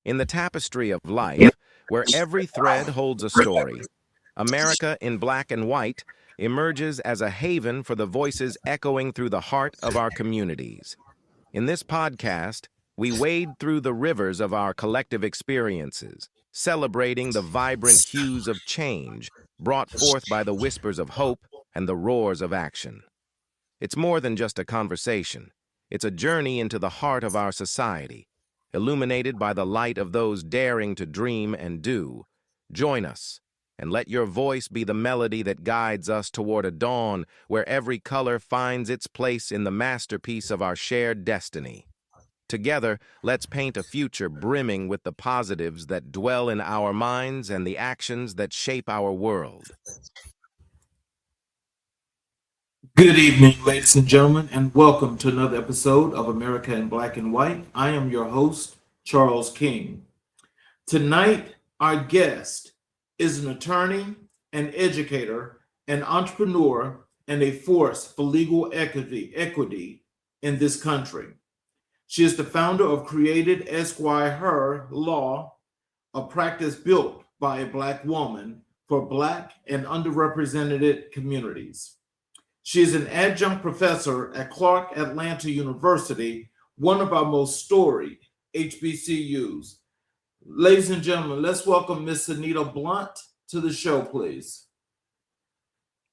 In the tapestry of life, where every thread holds a story, America in Black and White emerges as a haven for the voices echoing through the heart of our communities. In this podcast, we wade through the rivers of our collective experiences, celebrating the vibrant hues of change brought forth by the whispers of hope and the roars of action. It's more than just a conversation. It's a journey into the heart of our society, illuminated by the light of those daring to dream and do. Join us, and let your voice be the melody that guides us toward a dawn where every color finds its place in the masterpiece of our shared destiny. Together, let's paint a future brimming with the positives that dwell in our minds and the actions that shape our world. Good evening, ladies and gentlemen, and welcome to another episode of America in Black and White. I am your host, Charles King. Tonight, our guest is an attorney, an educator, an entrepreneur, and a force for legal equity in this country. She is the founder of Created Esquire Her Law, a practice built by a Black woman for Black and underrepresented communities. She is an adjunct professor at Clark Atlanta University, one of our most storied HBCUs. Ladies and gentlemen, let's welcome Miss Sunnita Blount to the show, please.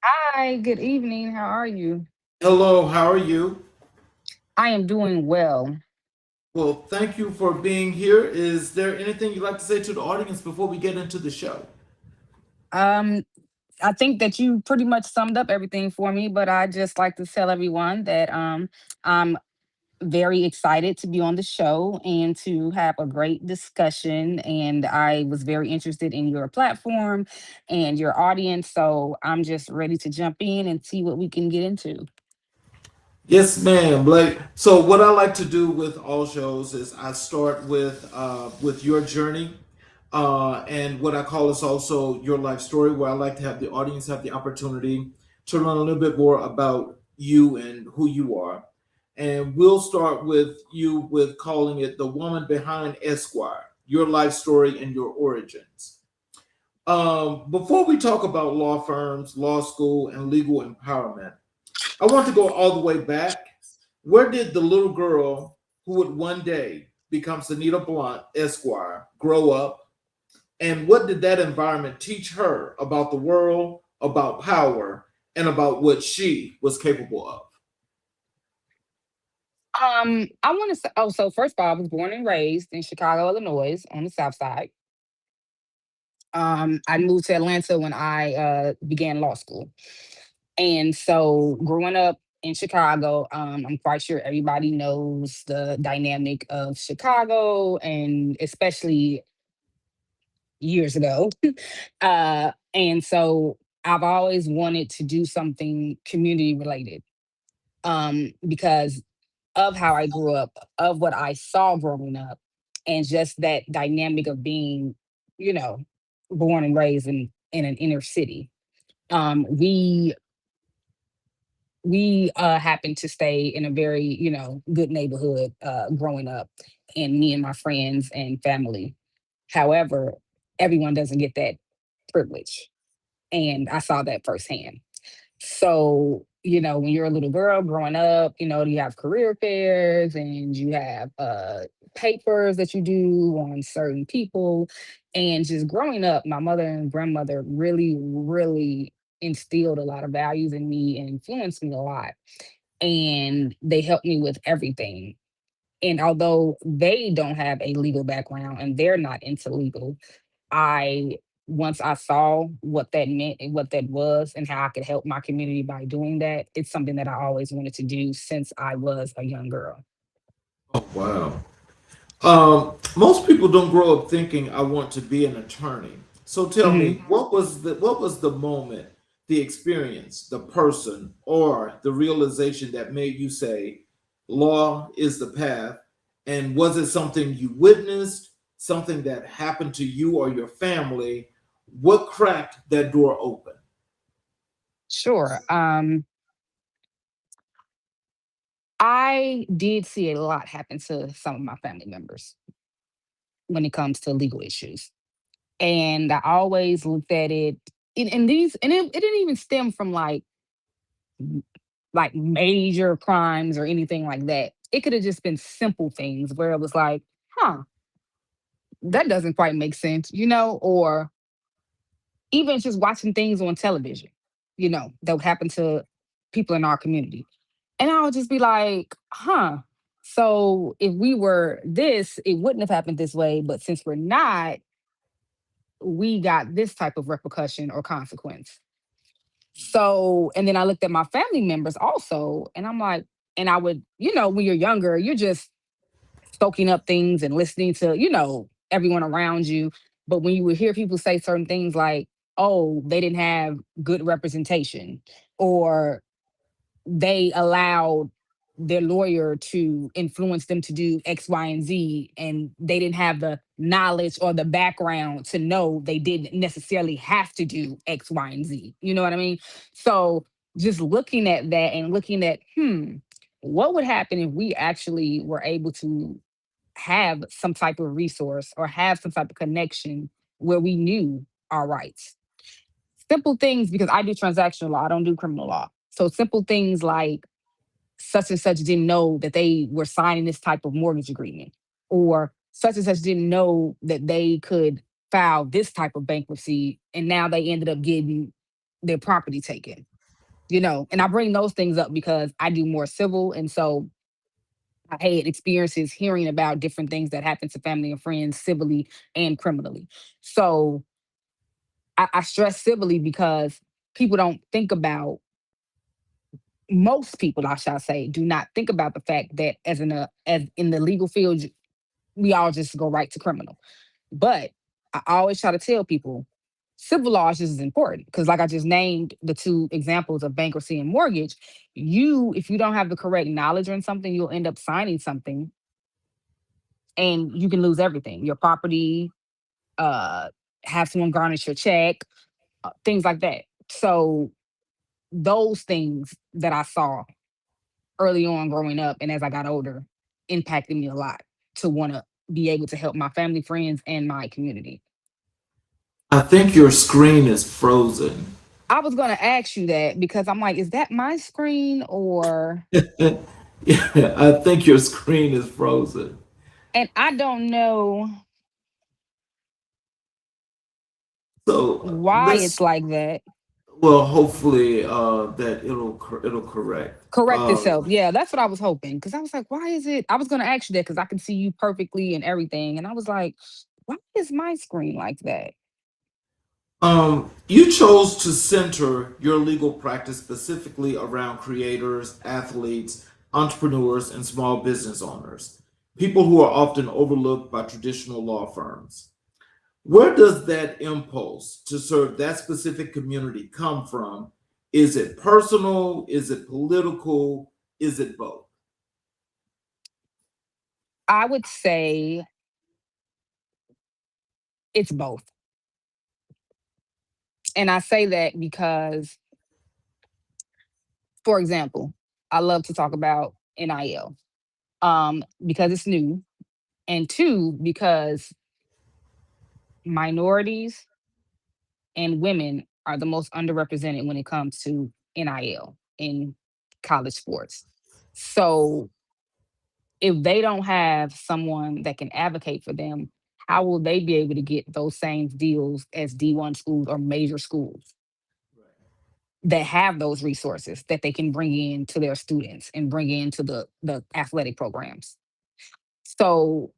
Hi, good evening. How are you? Hello, how are you? I am doing well. Well, thank you for being here. Is there anything you'd like to say to the audience before we get into the show? Um, I think that you pretty much summed up everything for me, but I just like to tell everyone that I'm very excited to be on the show and to have a great discussion. And I was very interested in your platform and your audience. So I'm just ready to jump in and see what we can get into. Yes, ma'am. So what I like to do with all shows is I start with your journey, and what I call is also your life story, where I like to have the audience have the opportunity to learn a little bit more about you and who you are. And we'll start with you with calling it the woman behind Esquire, your life story and your origins. Before we talk about law firms, law school, and legal empowerment, I want to go all the way back. Where did the little girl who would one day become Sunnita Blount, Esquire, grow up? And what did that environment teach her about the world, about power, and about what she was capable of? I want to say, oh, so first of all, I was born and raised in Chicago, Illinois, on the South Side. I moved to Atlanta when I began law school. And so growing up in Chicago, I'm quite sure everybody knows the dynamic of Chicago and especially years ago. And so I've always wanted to do something community related because of how I grew up, of what I saw growing up, and just that dynamic of being, you know, born and raised in an inner city. We happened to stay in a very, good neighborhood growing up, and me and my friends and family. However, everyone doesn't get that privilege. And I saw that firsthand. So, when you're a little girl growing up, you have career fairs and you have papers that you do on certain people. And just growing up, my mother and grandmother really, really instilled a lot of values in me and influenced me a lot. And they helped me with everything. And although they don't have a legal background and they're not into legal, I once I saw what that meant and what that was and how I could help my community by doing that, it's something that I always wanted to do since I was a young girl. Oh, wow. Most people don't grow up thinking I want to be an attorney. So tell hmm me, what was the moment, the experience, the person, or the realization that made you say law is the path? And was it something you witnessed, something that happened to you or your family? What cracked that door open? Sure. I did see a lot happen to some of my family members. when it comes to legal issues. And I always looked at it in these, and it didn't even stem from like major crimes or anything like that. It could have just been simple things where it was like, huh, that doesn't quite make sense, or even just watching things on television, that would happen to people in our community. And I would just be like, huh. So if we were this, it wouldn't have happened this way. But since we're not, we got this type of repercussion or consequence. So, and then I looked at my family members also, and I'm like, and I would, when you're younger, you're just soaking up things and listening to, everyone around you. But when you would hear people say certain things like, oh, they didn't have good representation, or they allowed their lawyer to influence them to do X, Y, and Z, and they didn't have the knowledge or the background to know they didn't necessarily have to do X, Y, and Z. You know what I mean? So just looking at that and looking at, what would happen if we actually were able to have some type of resource or have some type of connection where we knew our rights? Simple things, because I do transactional law, I don't do criminal law. So simple things like such and such didn't know that they were signing this type of mortgage agreement, or such and such didn't know that they could file this type of bankruptcy, and now they ended up getting their property taken. And I bring those things up because I do more civil, and so I had experiences hearing about different things that happen to family and friends civilly and criminally. So I stress civilly because people don't think about, most people, I shall say, do not think about the fact that as in the legal field, we all just go right to criminal. But I always try to tell people civil law is just as important, because, like I just named the two examples of bankruptcy and mortgage, if you don't have the correct knowledge on something, you'll end up signing something and you can lose everything, your property, uh, have someone garnish your check, things like that. So those things that I saw early on growing up and as I got older impacted me a lot to want to be able to help my family, friends, and my community. I think your screen is frozen. I was going to ask you that because I'm like, is that my screen or? Yeah, I think your screen is frozen. And I don't know So why it's let's, like that. well, hopefully that it'll correct. Correct itself. Yeah, that's what I was hoping. Because I was like, why is it? I was going to ask you that because I can see you perfectly and everything. And I was like, why is my screen like that? You chose to center your legal practice specifically around creators, athletes, entrepreneurs, and small business owners, people who are often overlooked by traditional law firms. Where does that impulse to serve that specific community come from? Is it personal? Is it political? Is it both? I would say it's both. And I say that because, for example, I love to talk about NIL, because it's new, and two, because minorities and women are the most underrepresented when it comes to NIL in college sports. So if they don't have someone that can advocate for them, how will they be able to get those same deals as D1 schools or major schools that have those resources that they can bring in to their students and bring into the athletic programs? So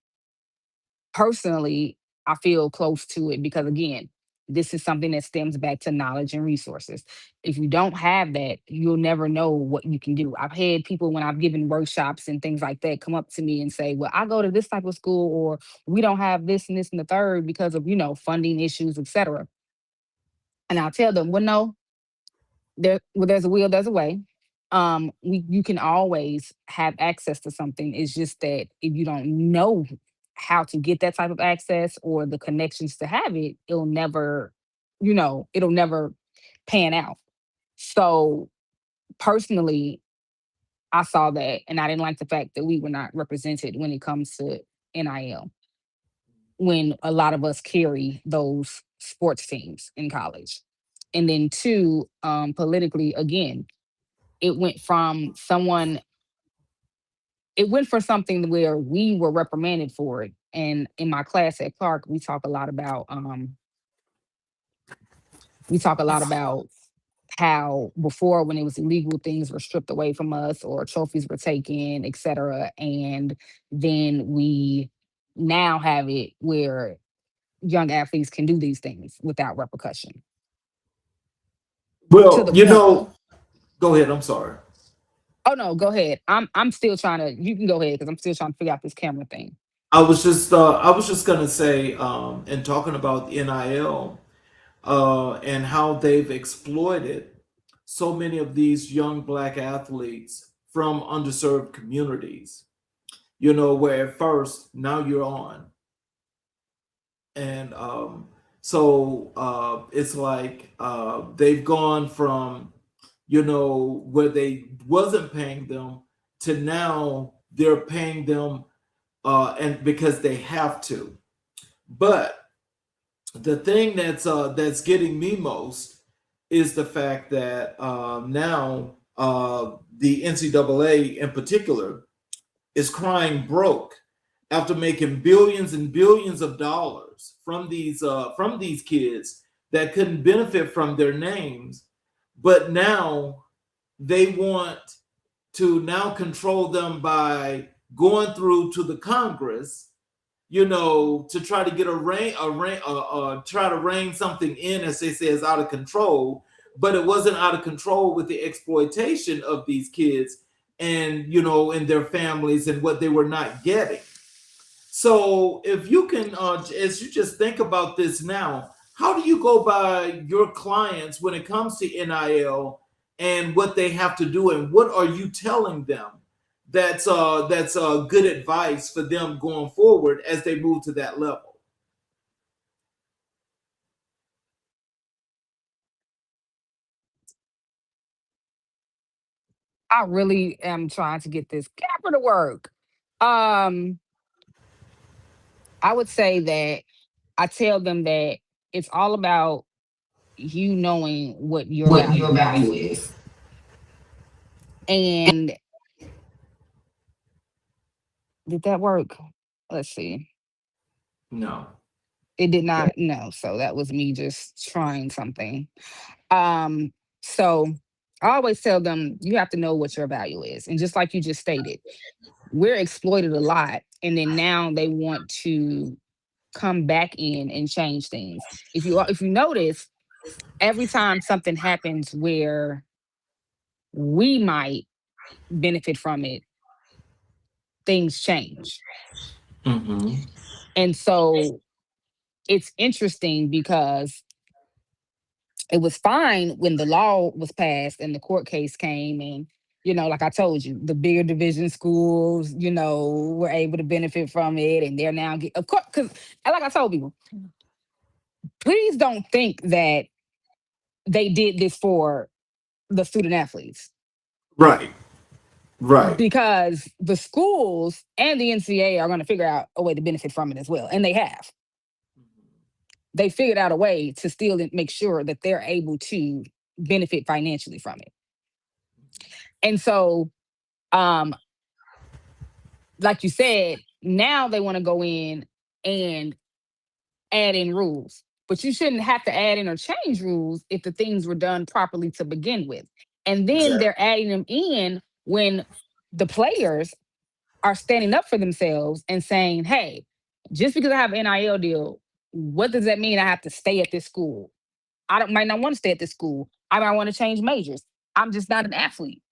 personally, I feel close to it because, again, this is something that stems back to knowledge and resources. If you don't have that, you'll never know what you can do. I've had people, when I've given workshops and things like that, come up to me and say, well, I go to this type of school, or we don't have this and this and the third because of, funding issues, etc. And I'll tell them, well, no, there's a will, there's a way. You can always have access to something. It's just that if you don't know how to get that type of access or the connections to have it, it'll never pan out. So personally, I saw that and I didn't like the fact that we were not represented when it comes to NIL. when a lot of us carry those sports teams in college. And then two, politically, again, it went from someone, it went for something where we were reprimanded for it. And in my class at Clark, we talk a lot about how before, when it was illegal, things were stripped away from us or trophies were taken, et cetera. And then we now have it where young athletes can do these things without repercussion, to Well, the point. go ahead. I'm sorry. Oh no, go ahead. I'm still trying to. You can go ahead because I'm still trying to figure out this camera thing. I was just gonna say, and talking about NIL, and how they've exploited so many of these young black athletes from underserved communities. Where at first now you're on, and it's like they've gone from where they wasn't paying them to now they're paying them, and because they have to. But the thing that's getting me most is the fact that now the NCAA in particular is crying broke after making billions and billions of dollars from these kids that couldn't benefit from their names, but now they want to now control them by going through to the Congress, to try to get try to rein something in, as they say, is out of control. But it wasn't out of control with the exploitation of these kids and and their families and what they were not getting. So if you can, as you just think about this now, how do you go by your clients when it comes to NIL and what they have to do, and what are you telling them that's good advice for them going forward as they move to that level? I really am trying to get this camera to work. Um, I would say that I tell them that it's all about you knowing what your What value your value is. is. And did that work? Let's see. No. It did not. No. So that was me just trying something. Um, so I always tell them you have to know what your value is. And just like you just stated, we're exploited a lot. And then now they want to come back in and change things. If you notice, every time something happens where we might benefit from it, things change. Mm-hmm. And so it's interesting because it was fine when the law was passed and the court case came, and like I told you, the bigger division schools were able to benefit from it, and they're now of course, because like I told people, please don't think that they did this for the student athletes, Right. Right. because the schools and the NCAA are going to figure out a way to benefit from it as well, and they have. They figured out a way to still make sure that they're able to benefit financially from it. And so, um, like you said, now they want to go in and add in rules. But you shouldn't have to add in or change rules if the things were done properly to begin with. And then Exactly. they're adding them in when the players are standing up for themselves and saying, hey, just because I have an NIL deal, what does that mean I have to stay at this school? Might not want to stay at this school. I might want to change majors. I'm just not an athlete.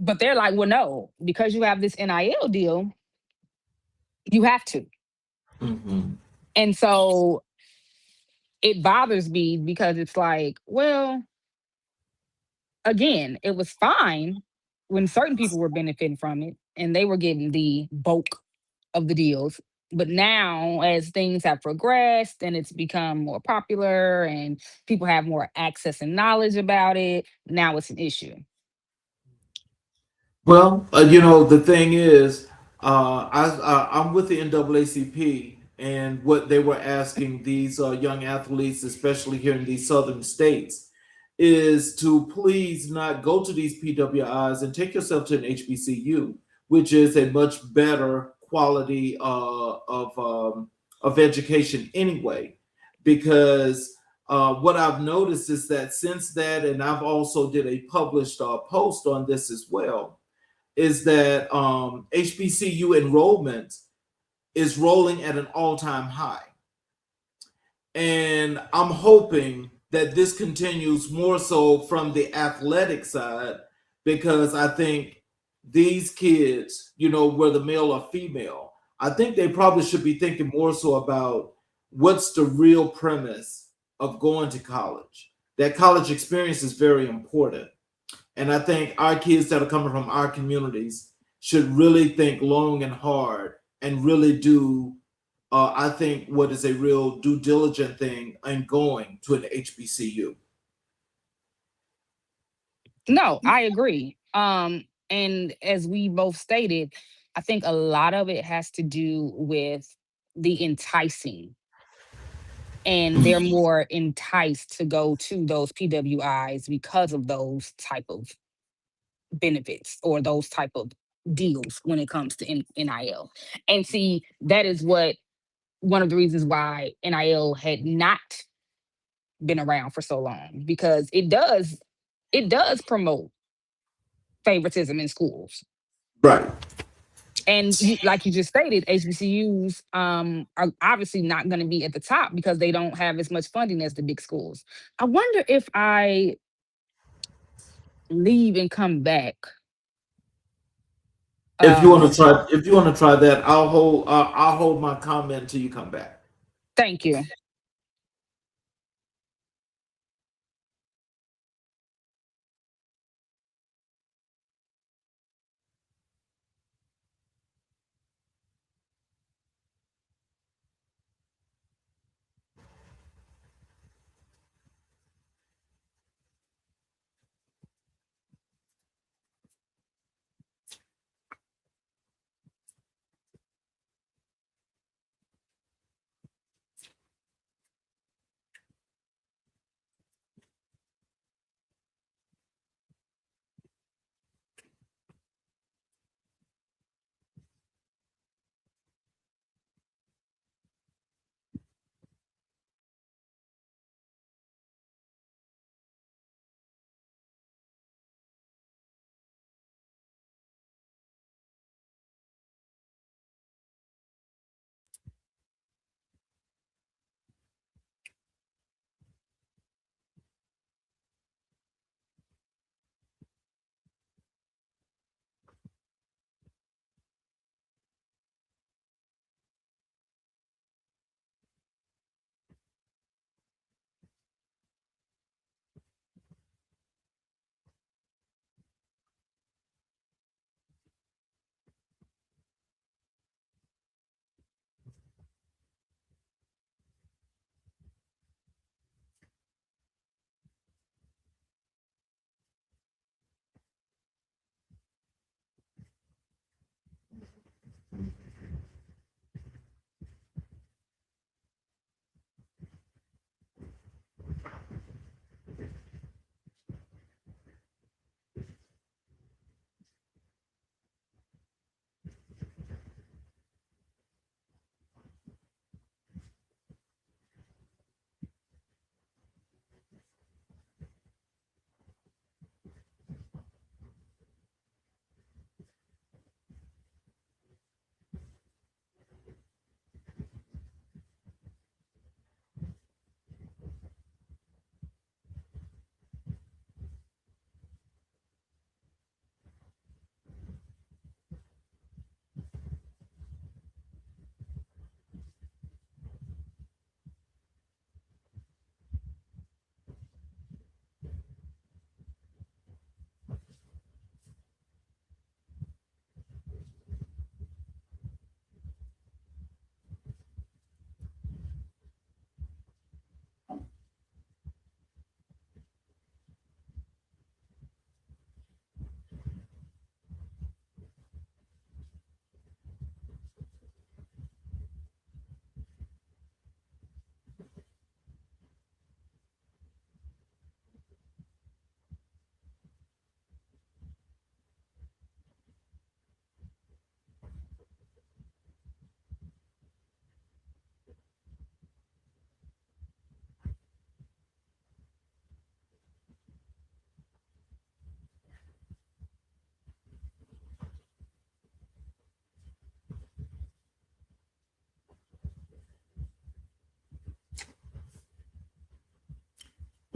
But they're like, well, no, because you have this NIL deal, you have to. Mm-hmm. And so it bothers me because it's like, well, again, it was fine when certain people were benefiting from it and they were getting the bulk of the deals. But now, as things have progressed and it's become more popular and people have more access and knowledge about it, now it's an issue. Well, the thing is, I'm with the NAACP, And what they were asking these young athletes, especially here in these southern states, is to please not go to these PWIs and take yourself to an HBCU, which is a much better quality of education anyway. Because what I've noticed is that since that, and I've also did a published post on this as well, is that HBCU enrollment is rolling at an all-time high. And I'm hoping that this continues more so from the athletic side, because I think these kids, whether male or female, I think they probably should be thinking more so about what's the real premise of going to college. That college experience is very important. And I think our kids that are coming from our communities should really think long and hard and really do, I think, what is a real due diligent thing in going to an HBCU. No, I agree. And as we both stated, I think a lot of it has to do with the enticing, and they're more enticed to go to those PWIs because of those type of benefits or those type of deals when it comes to NIL. And see, that is what one of the reasons why NIL had not been around for so long, because it does promote favoritism in schools. Right. And like you just stated, HBCUs are obviously not going to be at the top because they don't have as much funding as the big schools. I wonder if I leave and come back. If you want to So try, if you want to try that, I'll hold my comment until you come back. thank you.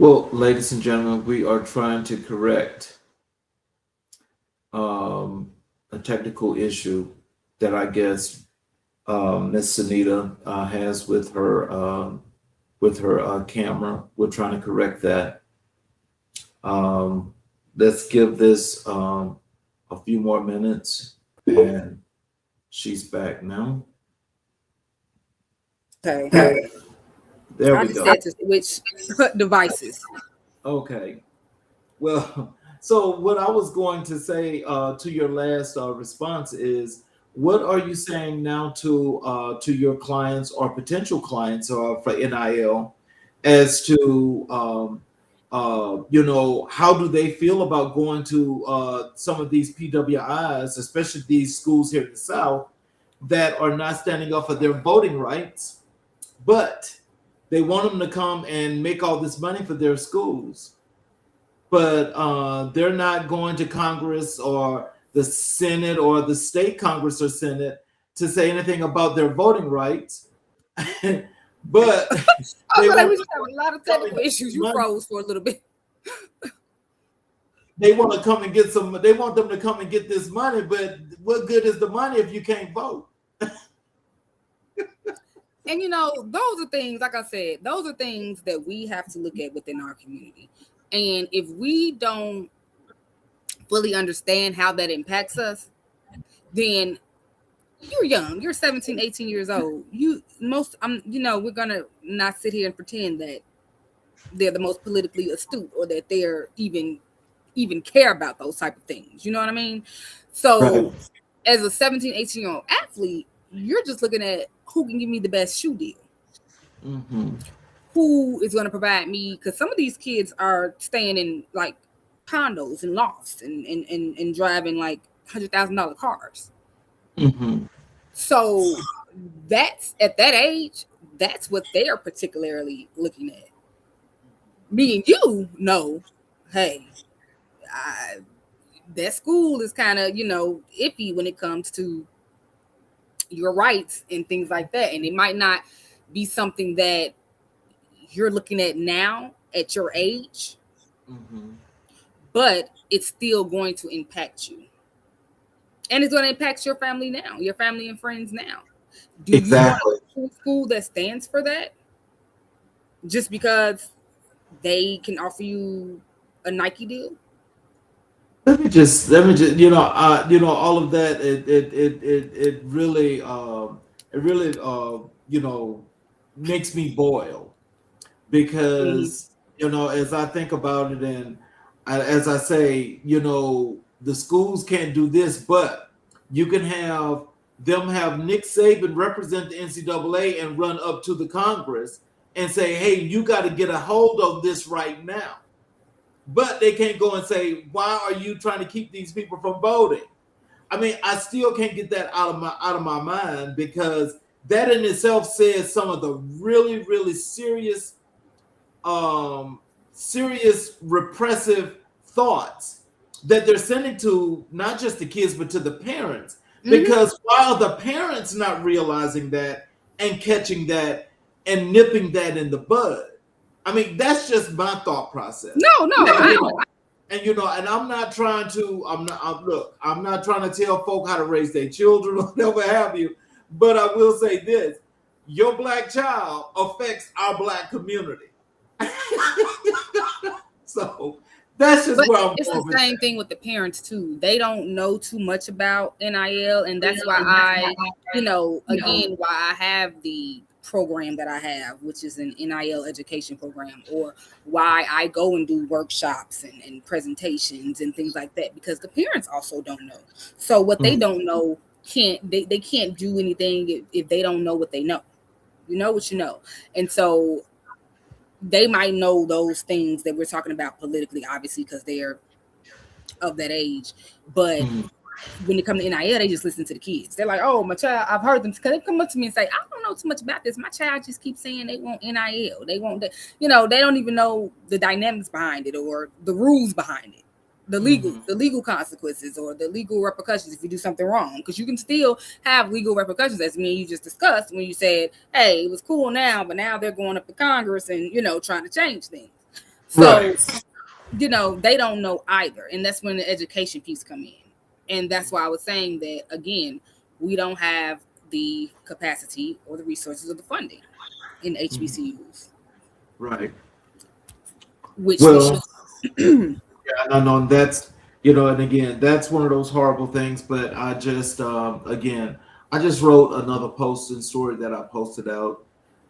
Well, ladies and gentlemen, we are trying to correct a technical issue that I guess Miss Sunnita has with her camera. We're trying to correct that. Let's give this a few more minutes, and she's back now. Okay. There I we just go. said to switch devices. Okay. Well, so what I was going to say to your last response is, what are you saying now to your clients or potential clients for NIL as to you know, how do they feel about going to some of these PWIs, especially these schools here in the South that are not standing up for their voting rights, but they want them to come and make all this money for their schools, but they're not going to Congress or the Senate or the state Congress or Senate to say anything about their voting rights. But I they was like, we want just have a lot of technical issues. You froze for a little bit. they want to come and get some. They want them to come and get this money, but what good is the money if you can't vote? And you know, those are things, like I said, those are things that we have to look at within our community. And if we don't fully understand how that impacts us, then you're young, you're 17, 18 years old. You know, we're gonna not sit here and pretend that they're the most politically astute or that they're even care about those type of things. You know what I mean? So Right. as a 17, 18-year-old athlete, you're just looking at who can give me the best shoe deal. Mm-hmm. Who is going to provide me, because some of these kids are staying in like condos and lofts and driving like $100,000 cars. Mm-hmm. So that's at that age, that's what they are particularly looking at. Me and you know, hey, that school is kind of, you know, iffy when it comes to your rights and things like that. And it might not be something that you're looking at now at your age, but it's still going to impact you. And it's going to impact your family now, your family and friends now. Do Exactly. you want a school that stands for that? Just because they can offer you a Nike deal? Let me just, you know, all of that. It really, you know, makes me boil because, you know, as I think about it, and as I say, you know, the schools can't do this, but you can have them have Nick Saban represent the NCAA and run up to the Congress and say, hey, you got to get a hold of this right now. But they can't go and say, why are you trying to keep these people from voting? I mean, I still can't get that out of my mind, because that in itself says some of the really, really serious repressive thoughts that they're sending to not just the kids but to the parents. Because while the parents not realizing that and catching that and nipping that in the bud, I mean, that's just my thought process. No. And you know, and I'm not trying to. I'm not trying to tell folk how to raise their children or whatever have you. But I will say this: your black child affects our black community. So that's just where I'm. It's the same thing with the parents too. They don't know too much about NIL, and that's why I, you know, again, why I have the program that I have, which is an NIL education program, or why I go and do workshops and presentations and things like that, because the parents also don't know. So what they don't know they can't do anything if they don't know what they know. You know what you know. And so they might know those things that we're talking about politically, obviously, because they're of that age. But when it comes to NIL, they just listen to the kids. They're like, oh, my child, I've heard them, because they come up to me and say, I don't know too much about this. My child just keeps saying they want NIL. They want that. You know, they don't even know the dynamics behind it or the rules behind it. The legal consequences or the legal repercussions if you do something wrong, because you can still have legal repercussions, as me and you just discussed, when you said, hey, it was cool now, but now they're going up to Congress and, you know, trying to change things. So, you know, they don't know either. And that's when the education piece come in. And that's why I was saying that, again, we don't have the capacity or the resources or the funding in HBCUs. Right. Which Well, yeah, no, that's, and again, that's one of those horrible things. But I just, again, I just wrote another post and story that I posted out,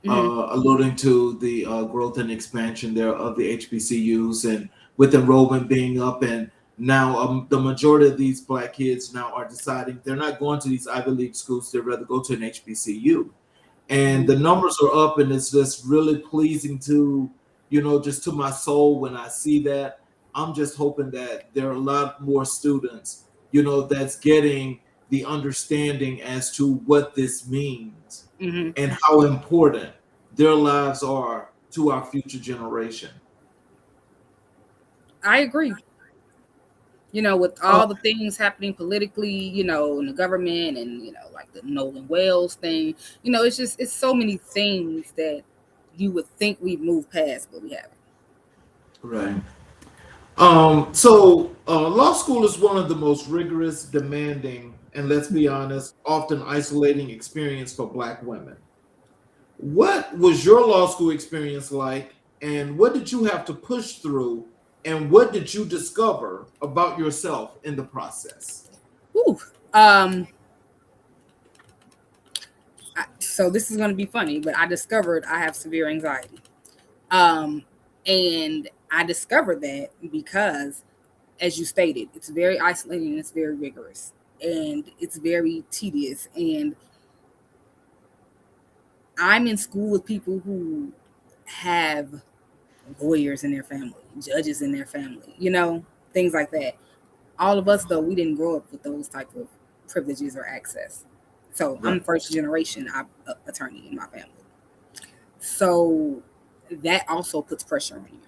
alluding to the growth and expansion there of the HBCUs, and with enrollment being up, and now the majority of these Black kids now are deciding they're not going to these Ivy League schools; they'd rather go to an HBCU, and the numbers are up, and it's just really pleasing to, just to my soul when I see that. I'm just hoping that there are a lot more students, that's getting the understanding as to what this means and how important their lives are to our future generation. I agree. With all the things happening politically, in the government, and like the Nolan Wells thing, it's so many things that you would think we've moved past, but we haven't. Right. So law school is one of the most rigorous, demanding, and let's be honest, often isolating experience for Black women. What was your law school experience like, and what did you have to push through, and what did you discover about yourself in the process? Ooh, so this is going to be funny, but I discovered I have severe anxiety. And I discovered that because, as you stated, it's very isolating and it's very rigorous and it's very tedious. And I'm in school with people who have lawyers in their family, judges in their family, things like that. All of us, though, we didn't grow up with those type of privileges or access. So I'm first generation attorney in my family. So that also puts pressure on you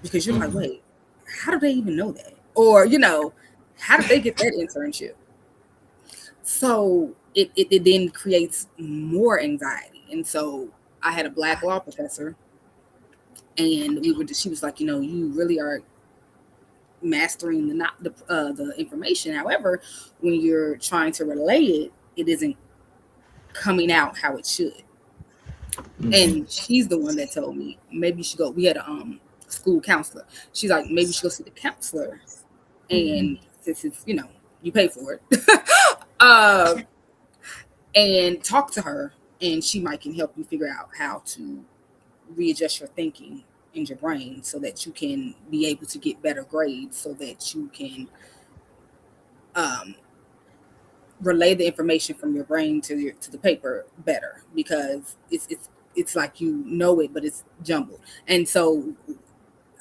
because you're like, wait, how do they even know that? Or, how did they get that internship? So it then creates more anxiety. And so I had a Black law professor, and she was like, you really are mastering the information. However, when you're trying to relay it, it isn't coming out how it should. And she's the one that told me maybe you should go. We had a school counselor. She's like, maybe you should go see the counselor, and since it's you pay for it, and talk to her, and she might can help you figure out how to readjust your thinking in your brain so that you can be able to get better grades, so that you can relay the information from your brain to the paper better, because it's like it, but it's jumbled. And so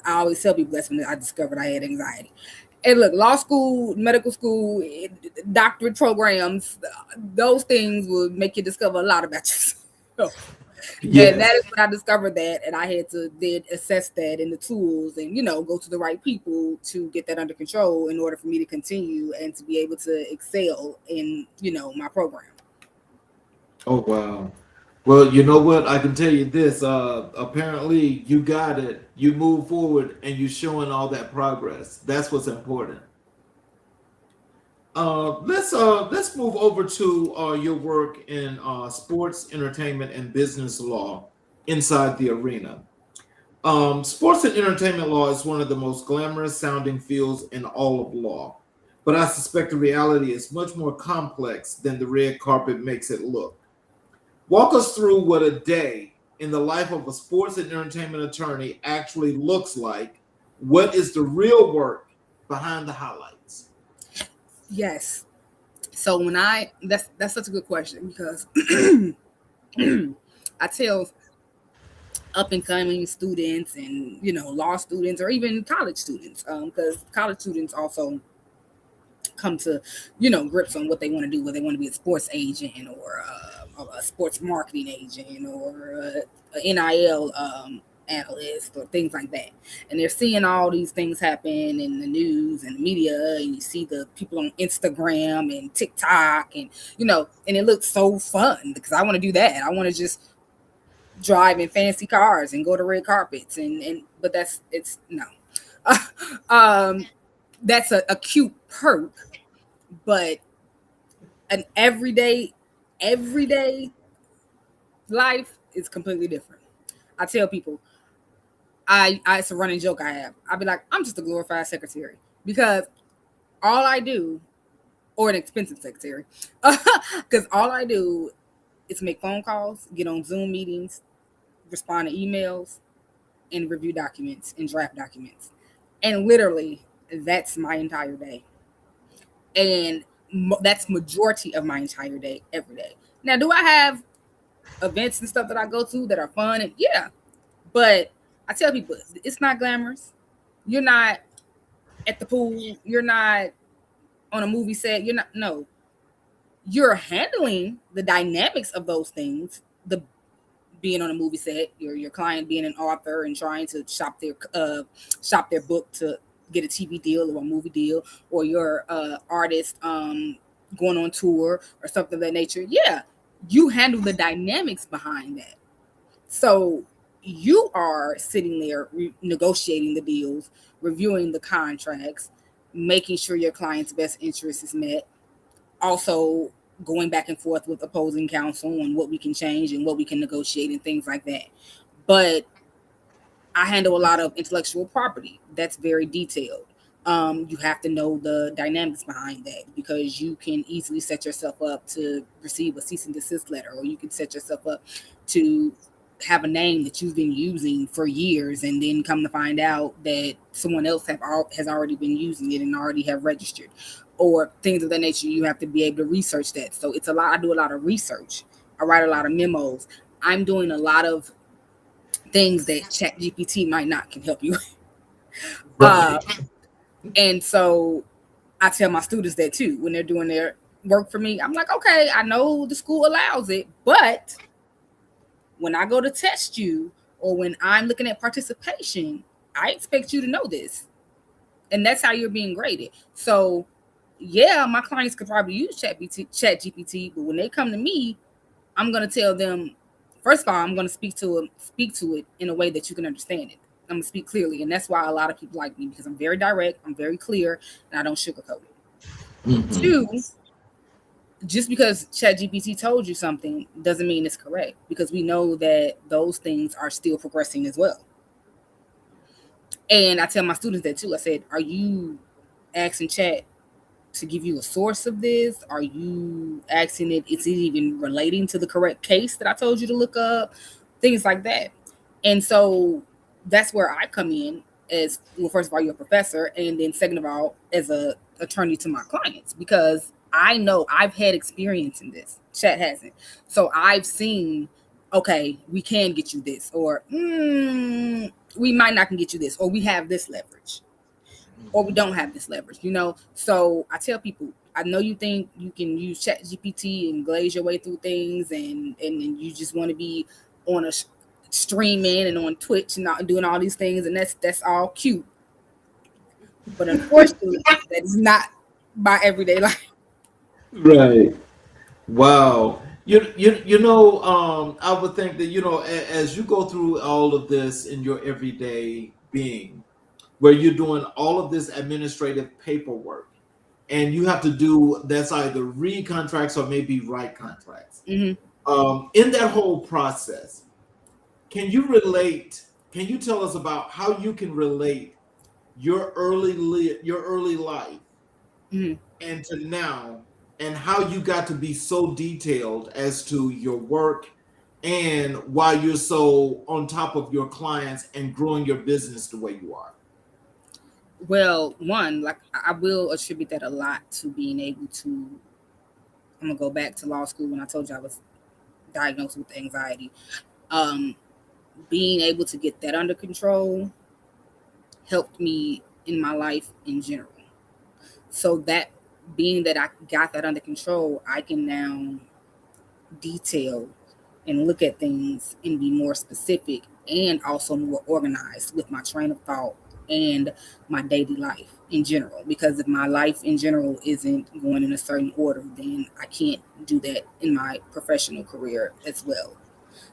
I always tell people that's when I discovered I had anxiety. And look, law school, medical school, doctorate programs, those things will make you discover a lot about yourself. Yes. And that is when I discovered that, and I had to then assess that in the tools and, go to the right people to get that under control in order for me to continue and to be able to excel in, my program. Oh, wow. Well, you know what? I can tell you this. Apparently, you got it. You move forward, and you're showing all that progress. That's what's important. Let's move over to your work in sports, entertainment, and business law inside the arena. Sports and entertainment law is one of the most glamorous sounding fields in all of law, but I suspect the reality is much more complex than the red carpet makes it look. Walk us through what a day in the life of a sports and entertainment attorney actually looks like. What is the real work behind the highlights? Yes. So that's such a good question, because I tell up and coming students and, law students or even college students, because college students also come to, grips on what they want to do, whether they want to be a sports agent or a sports marketing agent or a NIL analyst or things like that. And they're seeing all these things happen in the news and the media, and you see the people on Instagram and TikTok and, and it looks so fun because I want to do that. I want to just drive in fancy cars and go to red carpets and but it's no. um that's a cute perk, but an everyday life is completely different. I tell people, it's a running joke I have. I'll be like, I'm just a glorified secretary because all I do, or an expensive secretary, because all I do is make phone calls, get on Zoom meetings, respond to emails, and review documents and draft documents. And literally, that's my entire day. And that's majority of my entire day, every day. Now, do I have events and stuff that I go to that are fun? And yeah, but I tell people it's not glamorous. You're not at the pool. You're not on a movie set. You're not. No, you're handling the dynamics of those things. The being on a movie set, your client being an author and trying to shop their book to get a TV deal or a movie deal, or your artist going on tour or something of that nature. Yeah, you handle the dynamics behind that. So you are sitting there negotiating the deals, reviewing the contracts, making sure your client's best interest is met. Also going back and forth with opposing counsel on what we can change and what we can negotiate and things like that. But I handle a lot of intellectual property that's very detailed. You have to know the dynamics behind that because you can easily set yourself up to receive a cease and desist letter, or you can set yourself up to have a name that you've been using for years and then come to find out that someone else has already been using it and already have registered, or things of that nature. You have to be able to research that. So it's a lot. I do a lot of research. I write a lot of memos. I'm doing a lot of things that ChatGPT might not can help you. Right. And so I tell my students that too when they're doing their work for me. I'm like, okay, I know the school allows it, but when I go to test you or when I'm looking at participation, I expect you to know this. And that's how you're being graded. So yeah, my clients could probably use ChatGPT, but when they come to me, I'm going to tell them, first of all, I'm going to speak to it in a way that you can understand it. I'm going to speak clearly. And that's why a lot of people like me, because I'm very direct, I'm very clear, and I don't sugarcoat it. Mm-hmm. Two, just because ChatGPT told you something doesn't mean it's correct, because we know that those things are still progressing as well. And I tell my students that too. I said, are you asking Chat to give you a source of this? Are you asking it, is it even relating to the correct case that I told you to look up? Things like that. And so that's where I come in as, well, first of all, you're a professor, and then second of all, as a attorney to my clients, because I know I've had experience in this. Chat hasn't. So I've seen, okay, we can get you this, or we might not can get you this, or we have this leverage, or we don't have this leverage, So I tell people, I know you think you can use ChatGPT and glaze your way through things, and you just want to be on a streaming and on Twitch and not doing all these things, and that's all cute. But unfortunately, that is not my everyday life. Right. Wow. I would think that, as you go through all of this in your everyday being, where you're doing all of this administrative paperwork, and you have to do, that's either read contracts or maybe write contracts. Mm-hmm. In that whole process, can you tell us about how you can relate your early life mm-hmm. and to now, and how you got to be so detailed as to your work and why you're so on top of your clients and growing your business the way you are? Well, one, like, I will attribute that a lot to being able to, I'm going to go back to law school when I told you I was diagnosed with anxiety. Being able to get that under control helped me in my life in general. So that being that I got that under control, I can now detail and look at things and be more specific and also more organized with my train of thought and my daily life in general. Because if my life in general isn't going in a certain order, then I can't do that in my professional career as well.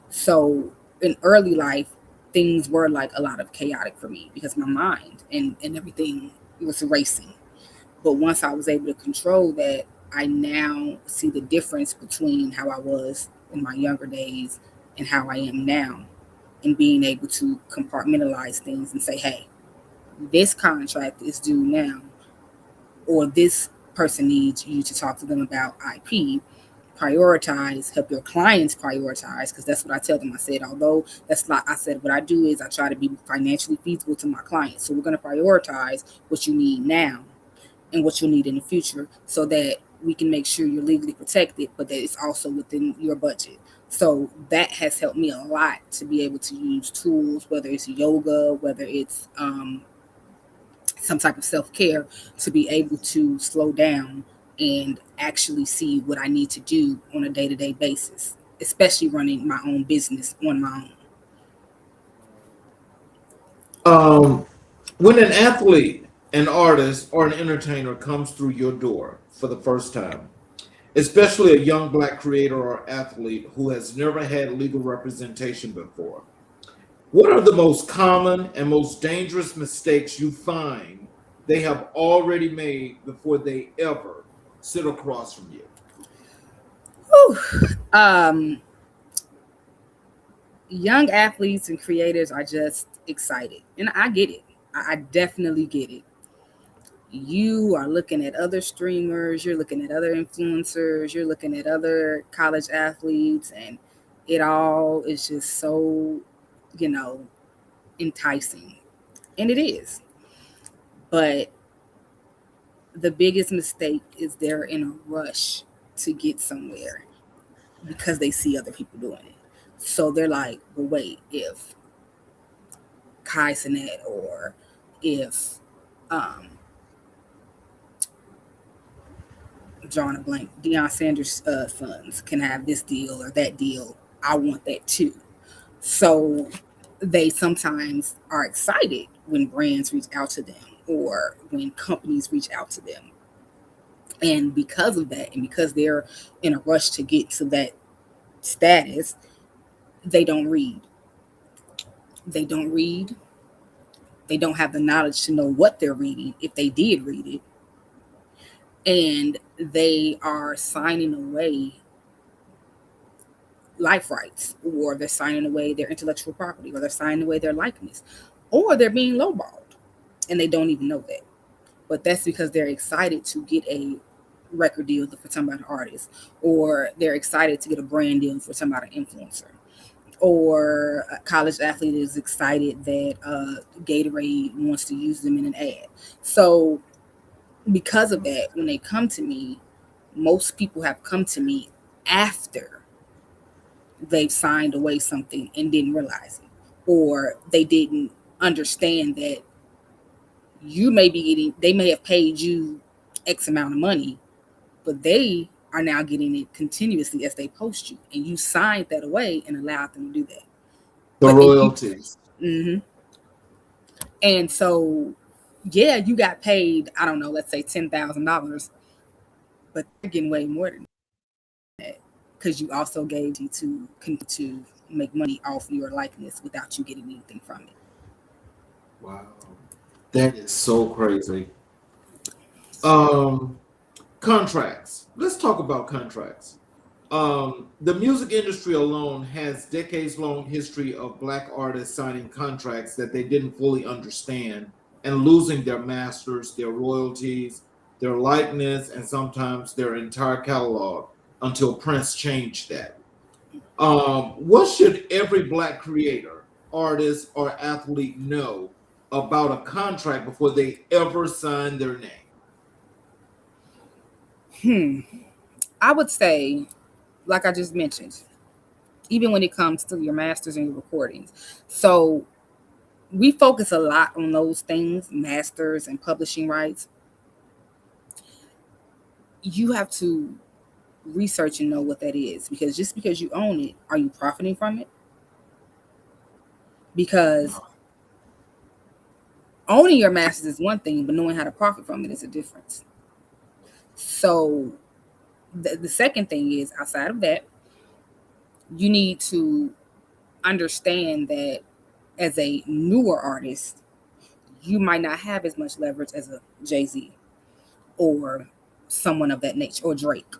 So in early life, things were like a lot of chaotic for me because my mind and everything was racing. But once I was able to control that, I now see the difference between how I was in my younger days and how I am now, and being able to compartmentalize things and say, hey, this contract is due now, or this person needs you to talk to them about IP. Prioritize, help your clients prioritize, because that's what I tell them. I said, although that's not, I said, what I do is I try to be financially feasible to my clients. So we're going to prioritize what you need now and what you'll need in the future so that we can make sure you're legally protected, but that it's also within your budget. So that has helped me a lot to be able to use tools, whether it's yoga, whether it's some type of self-care, to be able to slow down and actually see what I need to do on a day-to-day basis, especially running my own business on my Um, when an athlete, an artist, or an entertainer comes through your door for the first time, especially a young black creator or athlete who has never had legal representation before, what are the most common and most dangerous mistakes you find they have already made before they ever sit across from you? own. Young athletes and creators are just excited, and I get it. I definitely get it. You are looking at other streamers, you're looking at other influencers, you're looking at other college athletes, and it all is just so, you know, enticing. And it is. But the biggest mistake is they're in a rush to get somewhere because they see other people doing it. So they're like, well, wait, if Kai Sinet, or if um, John Blank, Deion Sanders' sons can have this deal or that deal, I want that too. So they sometimes are excited when brands reach out to them or when companies reach out to them. And because of that, and because they're in a rush to get to that status, they don't read. They don't read. They don't have the knowledge to know what they're reading if they did read it. And they are signing away life rights, or they're signing away their intellectual property, or they're signing away their likeness, or they're being lowballed and they don't even know that. But that's because they're excited to get a record deal for some about an artist, or they're excited to get a brand deal for some about an influencer, or a college athlete is excited that Gatorade wants to use them in an ad. So because of that, when they come to me, most people have come to me after they've signed away something and didn't realize it, or they didn't understand that you may be getting, they may have paid you X amount of money, but they are now getting it continuously as they post you, and you signed that away and allowed them to do that. The But if you, royalties. mm-hmm. And so, yeah, you got paid, I don't know, let's say $10,000, but they're getting way more than that because you also gave to make money off your likeness without you getting anything from it. Wow. That is so crazy. Um, Contracts. Let's talk about contracts. The music industry alone has decades long history of black artists signing contracts that they didn't fully understand and losing their masters, their royalties, their likeness, and sometimes their entire catalog until Prince changed that. What should every black creator, artist, or athlete know about a contract before they ever sign their name? I would say, like I just mentioned, even when it comes to your masters and your recordings. So we focus a lot on those things, masters and publishing rights. You have to research and know what that is, because just because you own it, are you profiting from it? Because owning your masters is one thing, but knowing how to profit from it is a difference. So the second thing is, outside of that, you need to understand that as a newer artist, you might not have as much leverage as a Jay-Z or someone of that nature, or Drake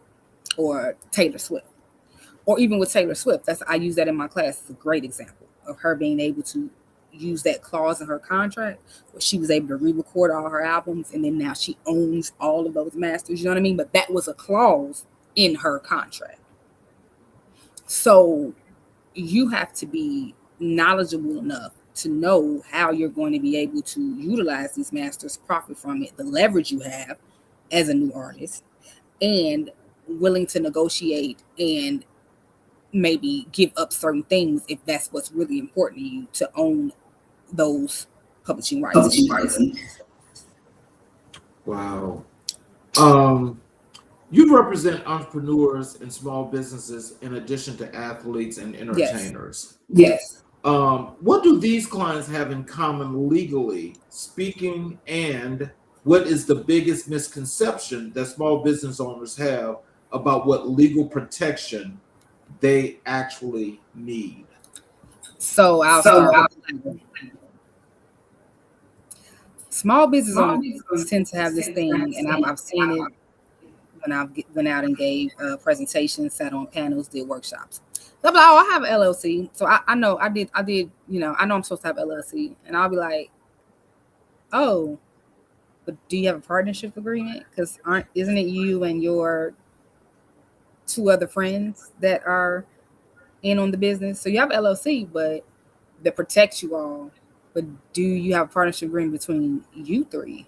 or Taylor Swift. Or even with Taylor Swift, I use that in my class. It's a great example of her being able to use that clause in her contract where she was able to re-record all her albums, and then now she owns all of those masters. You know what I mean? But that was a clause in her contract. So you have to be knowledgeable enough to know how you're going to be able to utilize these masters, profit from it, the leverage you have as a new artist, and willing to negotiate and maybe give up certain things if that's what's really important to you, to own those publishing rights. Wow. You represent entrepreneurs and small businesses in addition to athletes and entertainers. Yes. What do these clients have in common legally speaking, and what is the biggest misconception that small business owners have about what legal protection they actually need? So I'll start with small business owners tend to have this thing, and I've seen it when I've went out and gave presentations, sat on panels, did workshops. They'll be like, "Oh, I have an LLC," so I know I did. You know, I know I'm supposed to have LLC, and I'll be like, "Oh, but do you have a partnership agreement? Because isn't it you and your 2 other friends that are in on the business? So you have LLC, but that protects you all. But do you have a partnership agreement between you 3?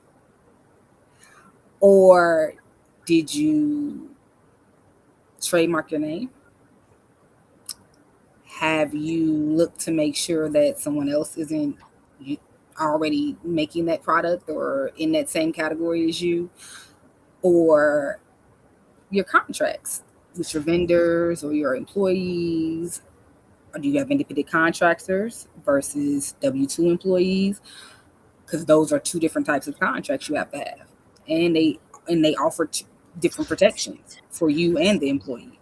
Or did you trademark your name? Have you looked to make sure that someone else isn't already making that product or in that same category as you? Or your contracts with your vendors or your employees? Or do you have independent contractors versus W-2 employees? Because those are 2 different types of contracts you have to have, and they offer different protections for you and the employee.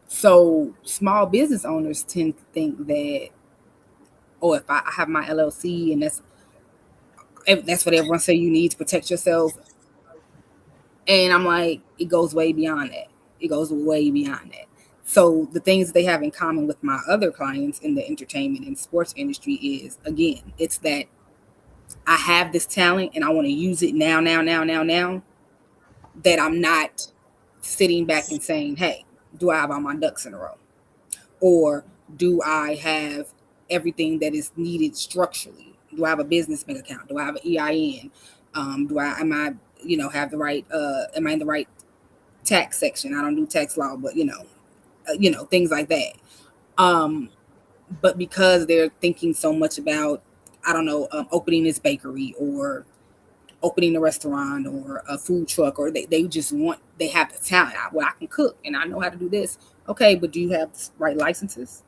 So small business owners tend to think that, oh, if I have my LLC and that's what everyone say you need to protect yourself. And I'm like, it goes way beyond that. It goes way beyond that. So the things they have in common with my other clients in the entertainment and sports industry is, again, it's that I have this talent and I want to use it now, that I'm not sitting back and saying, hey, do I have all my ducks in a row? Or do I have everything that is needed structurally? Do I have a business bank account? Do I have an EIN? Have the right, am I in the right tax section? I don't do tax law, but things like that. But because they're thinking so much about, opening this bakery or opening a restaurant or a food truck, or they have the talent. Well, I can cook and I know how to do this. Okay, but do you have the right licenses?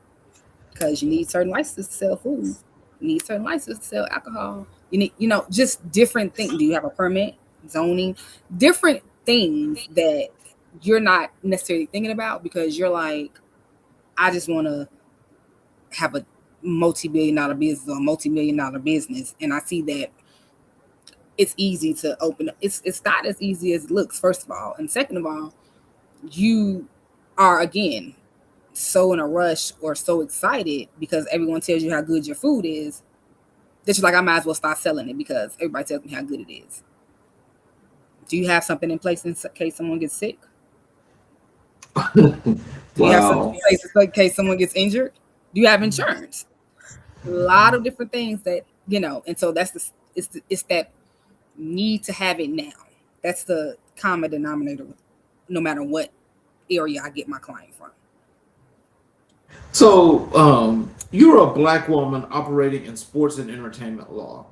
Because you need certain licenses to sell food. You need certain licenses to sell alcohol. You need, just different things. Do you have a permit, zoning, different things that you're not necessarily thinking about because you're like, I just want to have a multi-billion-dollar business or multi-million-dollar business. And I see that it's easy to open up. It's not as easy as it looks, first of all. And second of all, you are, again, so in a rush or so excited because everyone tells you how good your food is that you're like, I might as well start selling it because everybody tells me how good it is. Do you have something in place in case someone gets sick? Do you have something in place in case someone gets injured? Do you have insurance? A lot of different things that, and so it's that need to have it now. That's the common denominator, no matter what area I get my client from. So you're a Black woman operating in sports and entertainment law,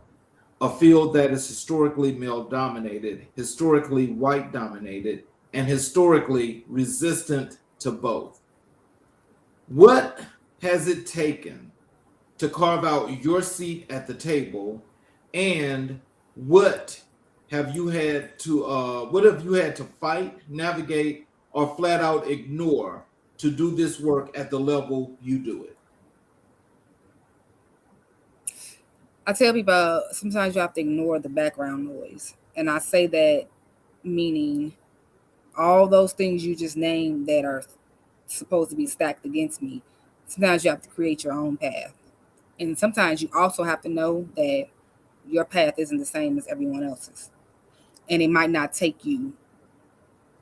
a field that is historically male dominated, historically white dominated, and historically resistant to both. What has it taken to carve out your seat at the table, and what have you had to fight, navigate, or flat out ignore to do this work at the level you do it? I tell people sometimes you have to ignore the background noise. And I say that meaning all those things you just named that are supposed to be stacked against me. Sometimes you have to create your own path. And sometimes you also have to know that your path isn't the same as everyone else's. And it might not take you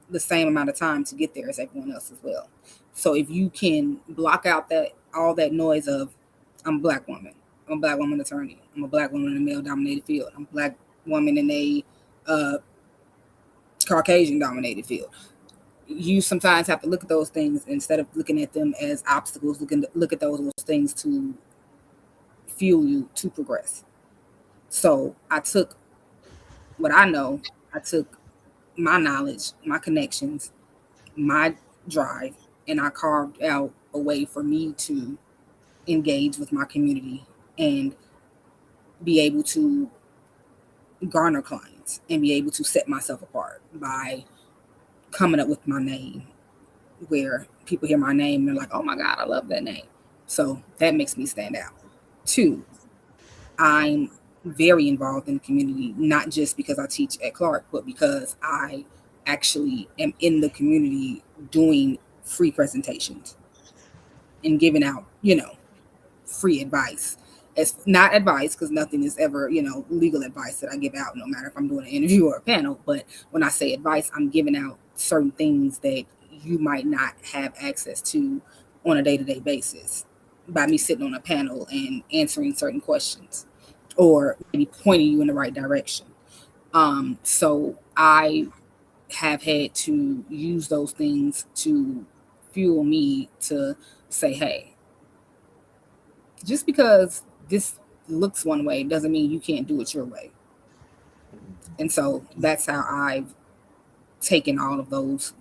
the same amount of time to get there as everyone else as well. So if you can block out that all that noise of I'm a black woman, I'm a black woman attorney, I'm a black woman in a male dominated field, I'm a black woman in a uh, Caucasian dominated field. You sometimes have to look at those things instead of looking at them as obstacles. Look at those things to fuel you to progress. So I took what I know. I took my knowledge, my connections, my drive, and I carved out a way for me to engage with my community and be able to garner clients and be able to set myself apart by coming up with my name, where people hear my name and they're like, oh my God, I love that name. So that makes me stand out. Two, I'm very involved in the community, not just because I teach at Clark, but because I actually am in the community doing free presentations and giving out, free advice. It's not advice because nothing is ever, legal advice that I give out, no matter if I'm doing an interview or a panel. But when I say advice, I'm giving out certain things that you might not have access to on a day-to-day basis by me sitting on a panel and answering certain questions or maybe pointing you in the right direction. So I have had to use those things to fuel me to say, hey, just because this looks one way doesn't mean you can't do it your way. And so that's how I've taken all of those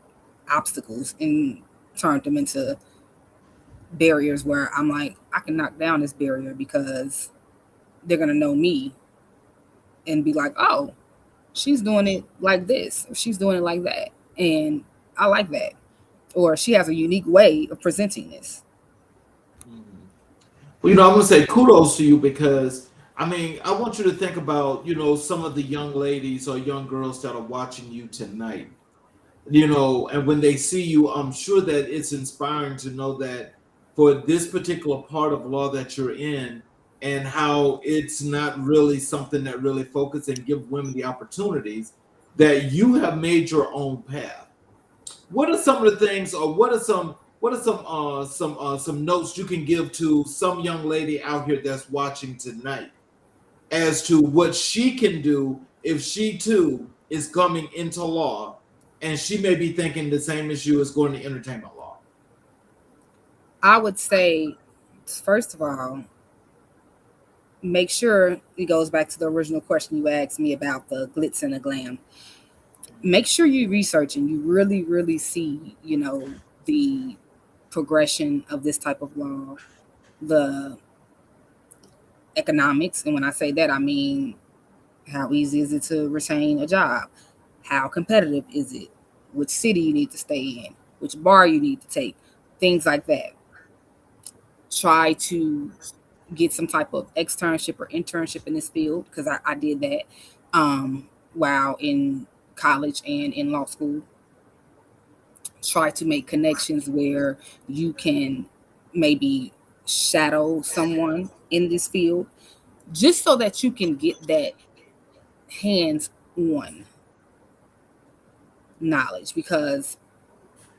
obstacles and turned them into barriers where I'm like, I can knock down this barrier because they're going to know me and be like, oh, she's doing it like this, or she's doing it like that. And I like that. Or she has a unique way of presenting this. Well, I'm going to say kudos to you because I mean, I want you to think about, some of the young ladies or young girls that are watching you tonight, and when they see you, I'm sure that it's inspiring to know that for this particular part of law that you're in and how it's not really something that really focuses and give women the opportunities that you have made your own path. What are some of the things, or what are some notes you can give to some young lady out here that's watching tonight as to what she can do if she too is coming into law and she may be thinking the same as you is going to entertainment law? I would say, first of all, make sure it goes back to the original question you asked me about the glitz and the glam. Make sure you research and you really, really see, the progression of this type of law, the economics. And when I say that, I mean, how easy is it to retain a job? How competitive is it? Which city you need to stay in? Which bar you need to take? Things like that. Try to get some type of externship or internship in this field because I did that while in college and in law school. Try to make connections where you can maybe shadow someone in this field just so that you can get that hands on knowledge, because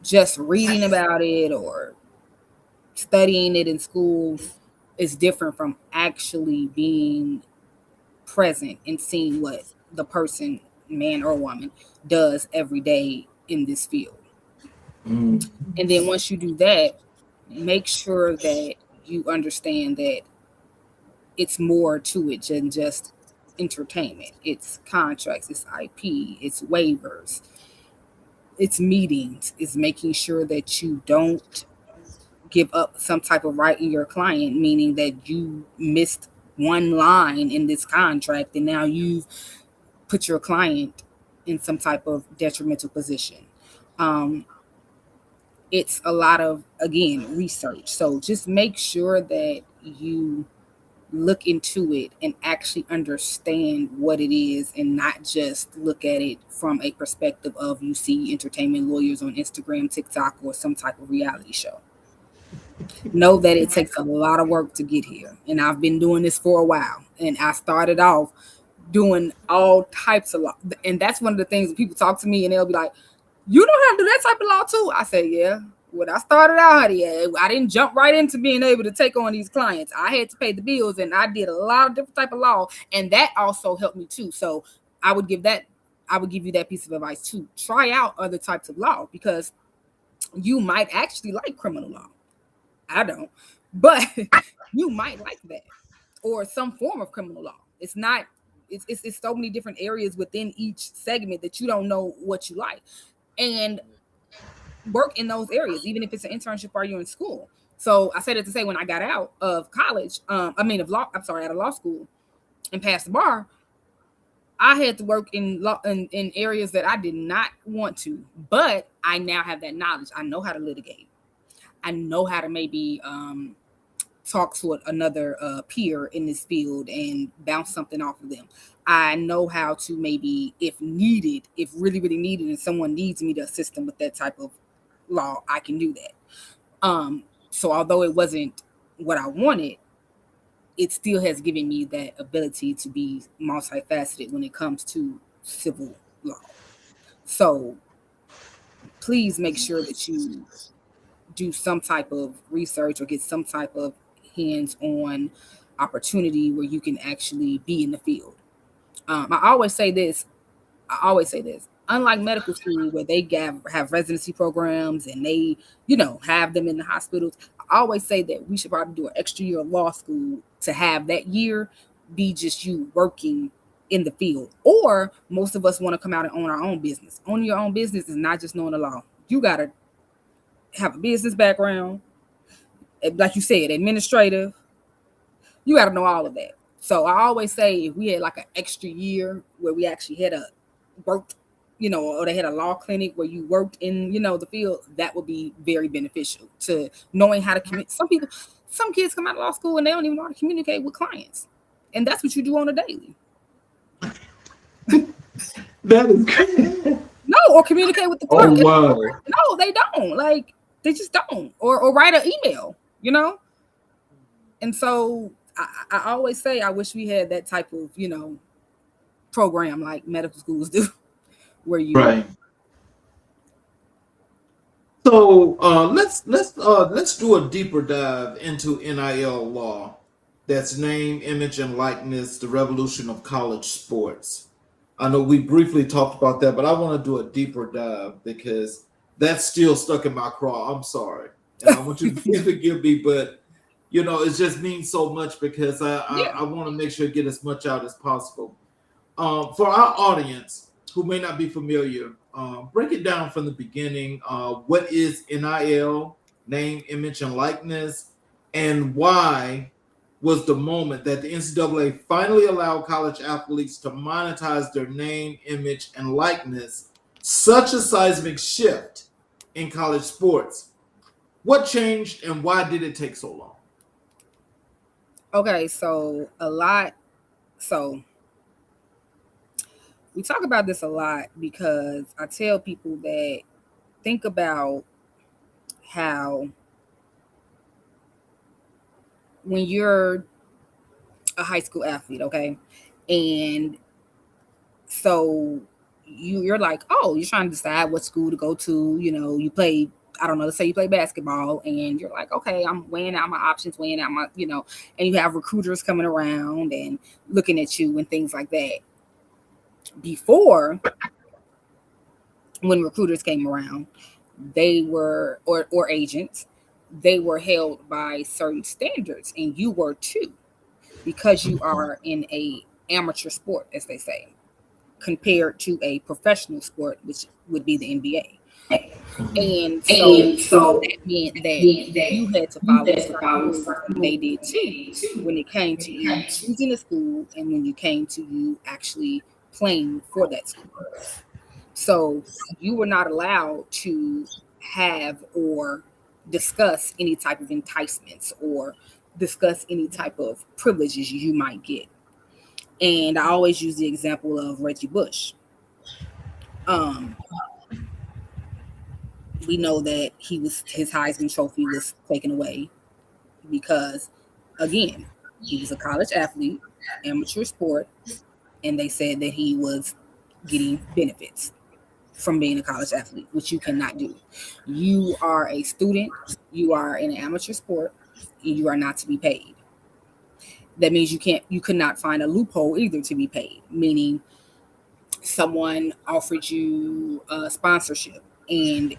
just reading about it or studying it in school is different from actually being present and seeing what the person, man or woman, does every day in this field. Mm. And then once you do that, make sure that you understand that it's more to it than just entertainment. It's contracts, it's IP, it's waivers, it's meetings, it's making sure that you don't give up some type of right in your client, meaning that you missed one line in this contract and now you've put your client in some type of detrimental position. Um, it's a lot of, again, research. So just make sure that you look into it and actually understand what it is, and not just look at it from a perspective of you see entertainment lawyers on Instagram, TikTok, or some type of reality show. Know that it takes a lot of work to get here. And I've been doing this for a while. And I started off doing all types of law. And that's one of the things that people talk to me and they'll be like, you know how to do that type of law too? I say, yeah. When I started out, I didn't jump right into being able to take on these clients. I had to pay the bills, and I did a lot of different type of law, and that also helped me too. So I would give you that piece of advice too. Try out other types of law, because you might actually like criminal law. I don't, but you might like that, or some form of criminal law. It's not. It's so many different areas within each segment that you don't know what you like, and work in those areas, even if it's an internship or you're in school. So I said it to say, when I got out of college, out of law school and passed the bar, I had to work in law in areas that I did not want to, but I now have that knowledge. I know how to litigate. I know how to maybe talk to another peer in this field and bounce something off of them. I know how to maybe, if really, really needed, and someone needs me to assist them with that type of law, I can do that. So although it wasn't what I wanted, it still has given me that ability to be multifaceted when it comes to civil law. So please make sure that you do some type of research or get some type of hands-on opportunity where you can actually be in the field. I always say this. Unlike medical school, where they have residency programs and they, have them in the hospitals, I always say that we should probably do an extra year of law school to have that year be just you working in the field. Or most of us want to come out and own our own business. Owning your own business is not just knowing the law. You got to have a business background, like you said, administrative. You got to know all of that. So I always say, if we had like an extra year where we actually had a worked, or they had a law clinic where you worked in, the field, that would be very beneficial to knowing how to communicate. Some kids come out of law school and they don't even know how to communicate with clients. And that's what you do on a daily. That is crazy. No, or communicate with the clerk. Oh, wow. No, they don't. Like, they just don't. Or write an email, And so I always say, I wish we had that type of, program like medical schools do, where you right. So let's do a deeper dive into NIL law. That's name, image, and likeness: the revolution of college sports. I know we briefly talked about that, but I want to do a deeper dive because that's still stuck in my craw. I'm sorry, and I want you to please forgive me, but it just means so much because I want to make sure to get as much out as possible. For our audience who may not be familiar, break it down from the beginning. What is NIL, name, image, and likeness, and why was the moment that the NCAA finally allowed college athletes to monetize their name, image, and likeness such a seismic shift in college sports? What changed and why did it take so long? Okay, so we talk about this a lot because I tell people that think about how when you're a high school athlete, okay, and so you're like, oh, you're trying to decide what school to go to. You play, I don't know, let's say you play basketball, and you're like, okay, I'm weighing out my options, weighing out my, and you have recruiters coming around and looking at you and things like that. Before, when recruiters came around, they were, or agents, they were held by certain standards, and you were too, because you are in a amateur sport, as they say, compared to a professional sport, which would be the NBA. And so that meant that you had to follow certain rules, and they did too, when it came to you choosing a school and when you came to you actually playing for that school. So you were not allowed to have or discuss any type of enticements or discuss any type of privileges you might get. And I always use the example of Reggie Bush. We know that his Heisman Trophy was taken away because, again, he was a college athlete, amateur sport, and they said that he was getting benefits from being a college athlete, which you cannot do. You are a student, you are in an amateur sport, and you are not to be paid. That means you could not find a loophole either to be paid, meaning someone offered you a sponsorship and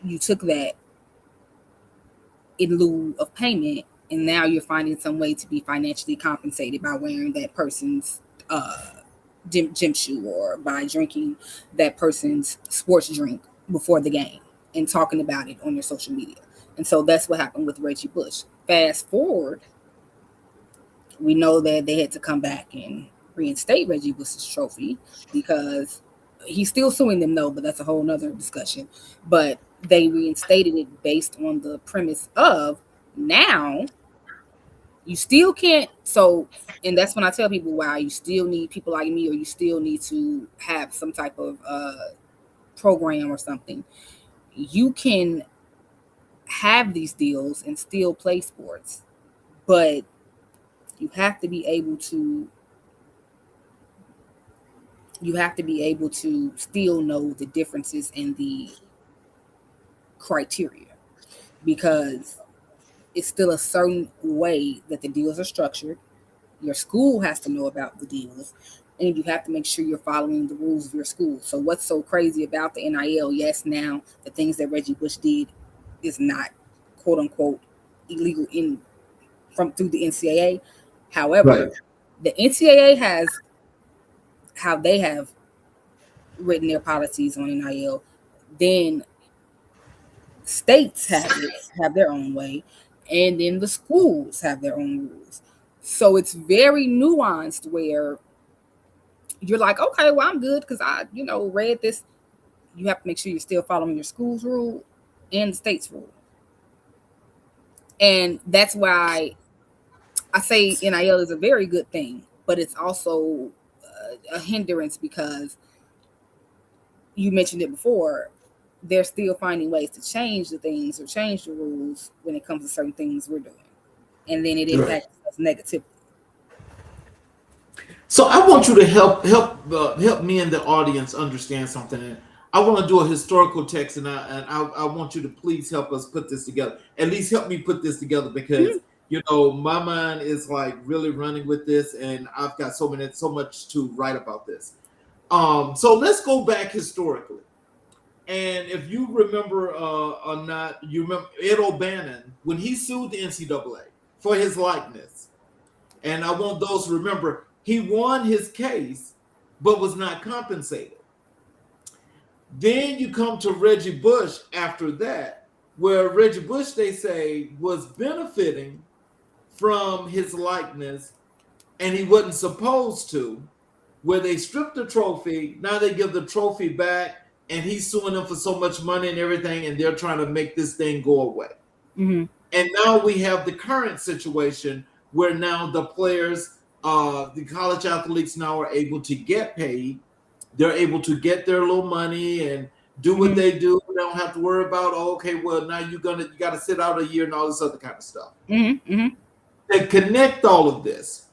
you took that in lieu of payment, and now you're finding some way to be financially compensated by wearing that person's gym shoe or by drinking that person's sports drink before the game and talking about it on your social media. And so that's what happened with Reggie Bush. Fast forward, we know that they had to come back and reinstate Reggie Bush's trophy because he's still suing them, though, but that's a whole nother discussion. But they reinstated it based on the premise of now you still can't. So, and that's when I tell people why you still need people like me, or you still need to have some type of program or something. You can have these deals and still play sports, but you have to be able to still know the differences in the criteria, because it's still a certain way that the deals are structured. Your school has to know about the deals, and you have to make sure you're following the rules of your school. So what's so crazy about the NIL? Yes, now the things that Reggie Bush did is not quote unquote illegal through the NCAA. However, Right. the NCAA has how they have written their policies on NIL. Then states have their own way, and then the schools have their own rules. So it's very nuanced where you're like, okay, well, I'm good because I, read this. You have to make sure you're still following your school's rule and the state's rule. And that's why I say NIL is a very good thing, but it's also a hindrance because you mentioned it before. They're still finding ways to change the things or change the rules when it comes to certain things we're doing. And then it impacts us negatively. So I want you to help me and the audience understand something. And I want to do a historical text, and I want you to please help us put this together. At least help me put this together because my mind is like really running with this, and I've got so much to write about this. So let's go back historically. And if you remember or not, you remember Ed O'Bannon when he sued the NCAA for his likeness. And I want those to remember he won his case, but was not compensated. Then you come to Reggie Bush after that, where Reggie Bush, they say, was benefiting from his likeness, and he wasn't supposed to, where they stripped the trophy. Now they give the trophy back, and he's suing them for so much money and everything, and they're trying to make this thing go away. Mm-hmm. And now we have the current situation where now the players, the college athletes now are able to get paid. They're able to get their little money and do what they do. They don't have to worry about, now you got to sit out a year and all this other kind of stuff. Mm-hmm. Mm-hmm. And connect all of this.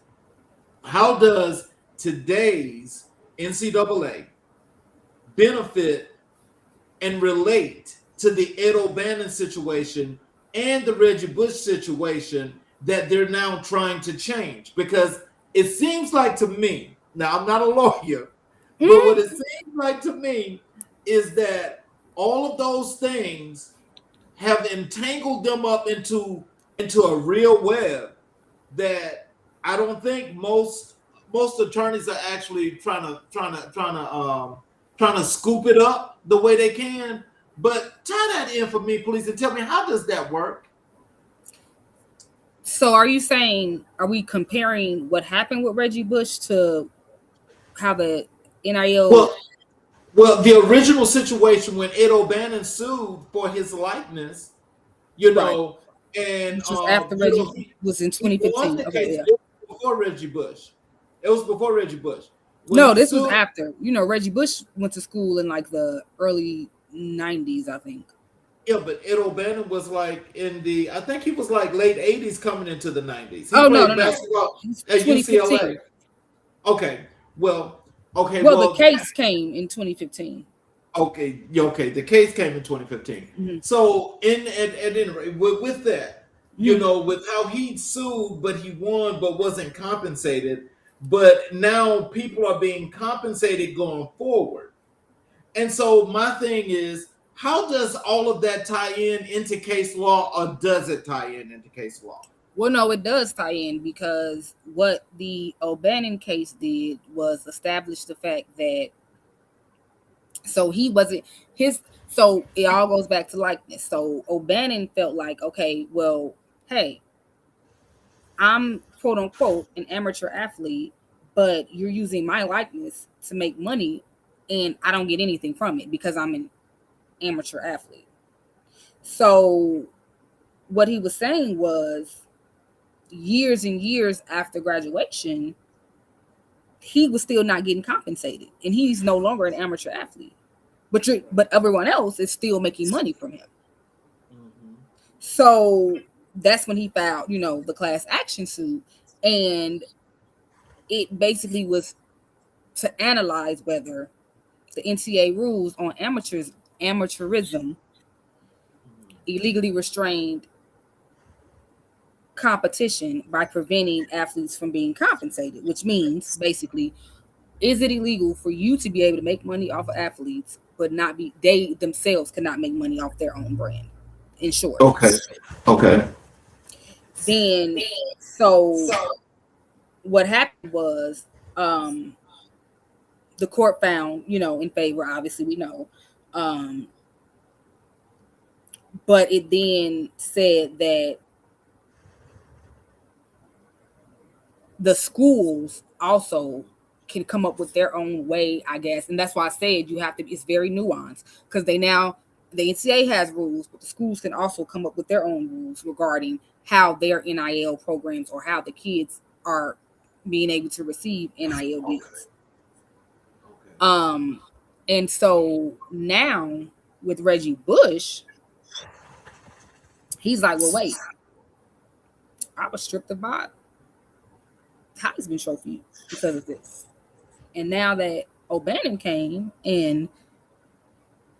How does today's NCAA benefit and relate to the Ed O'Bannon situation and the Reggie Bush situation that they're now trying to change? Because it seems like to me, now I'm not a lawyer, but what it seems like to me is that all of those things have entangled them up into a real web that I don't think most attorneys are actually trying to scoop it up the way they can. But tie that in for me, please, and tell me, how does that work? So are we comparing what happened with Reggie Bush to how the NIL? Well, the original situation when Ed O'Bannon sued for his likeness, Right. And which was after Reggie was in 2015. Okay, yeah. Before Reggie Bush. It was before Reggie Bush. No, this was after. You know, Reggie Bush went to school in like the early 90s, I think. Yeah, but Ed O'Bannon was like in the, I think he was like late 80s coming into the 90s. He played basketball at UCLA. Okay. Well, the case came in 2015. Okay, the case came in 2015. Mm-hmm. So at any rate, with that, you know, with how he sued, but he won, but wasn't compensated. But now people are being compensated going forward. And so my thing is, how does all of that tie into case law, or does it tie into case law? Well, no, it does tie in, because what the O'Bannon case did was establish the fact that, so he wasn't so it all goes back to likeness. So O'Bannon felt like, okay, well, hey, I'm quote unquote an amateur athlete, but you're using my likeness to make money, and I don't get anything from it because I'm an amateur athlete. So what he was saying was, years and years after graduation, he was still not getting compensated, and he's no longer an amateur athlete. But everyone else is still making money from him. Mm-hmm. So that's when he filed, you know, the class action suit, and it basically was to analyze whether the NCAA rules on amateurism illegally restrained competition by preventing athletes from being compensated, which means basically, is it illegal for you to be able to make money off of athletes, but they themselves cannot make money off their own brand? In short. Okay. Then, so what happened was, the court found, you know, in favor, obviously we know, but it then said that the schools also can come up with their own way, I guess. And that's why I said it's very nuanced, because the NCAA has rules, but the schools can also come up with their own rules regarding how their NIL programs, or how the kids are being able to receive NIL deals. And so now with Reggie Bush, he's like, well, wait, I was stripped of my Heisman Trophy because of this. And now that O'Bannon came and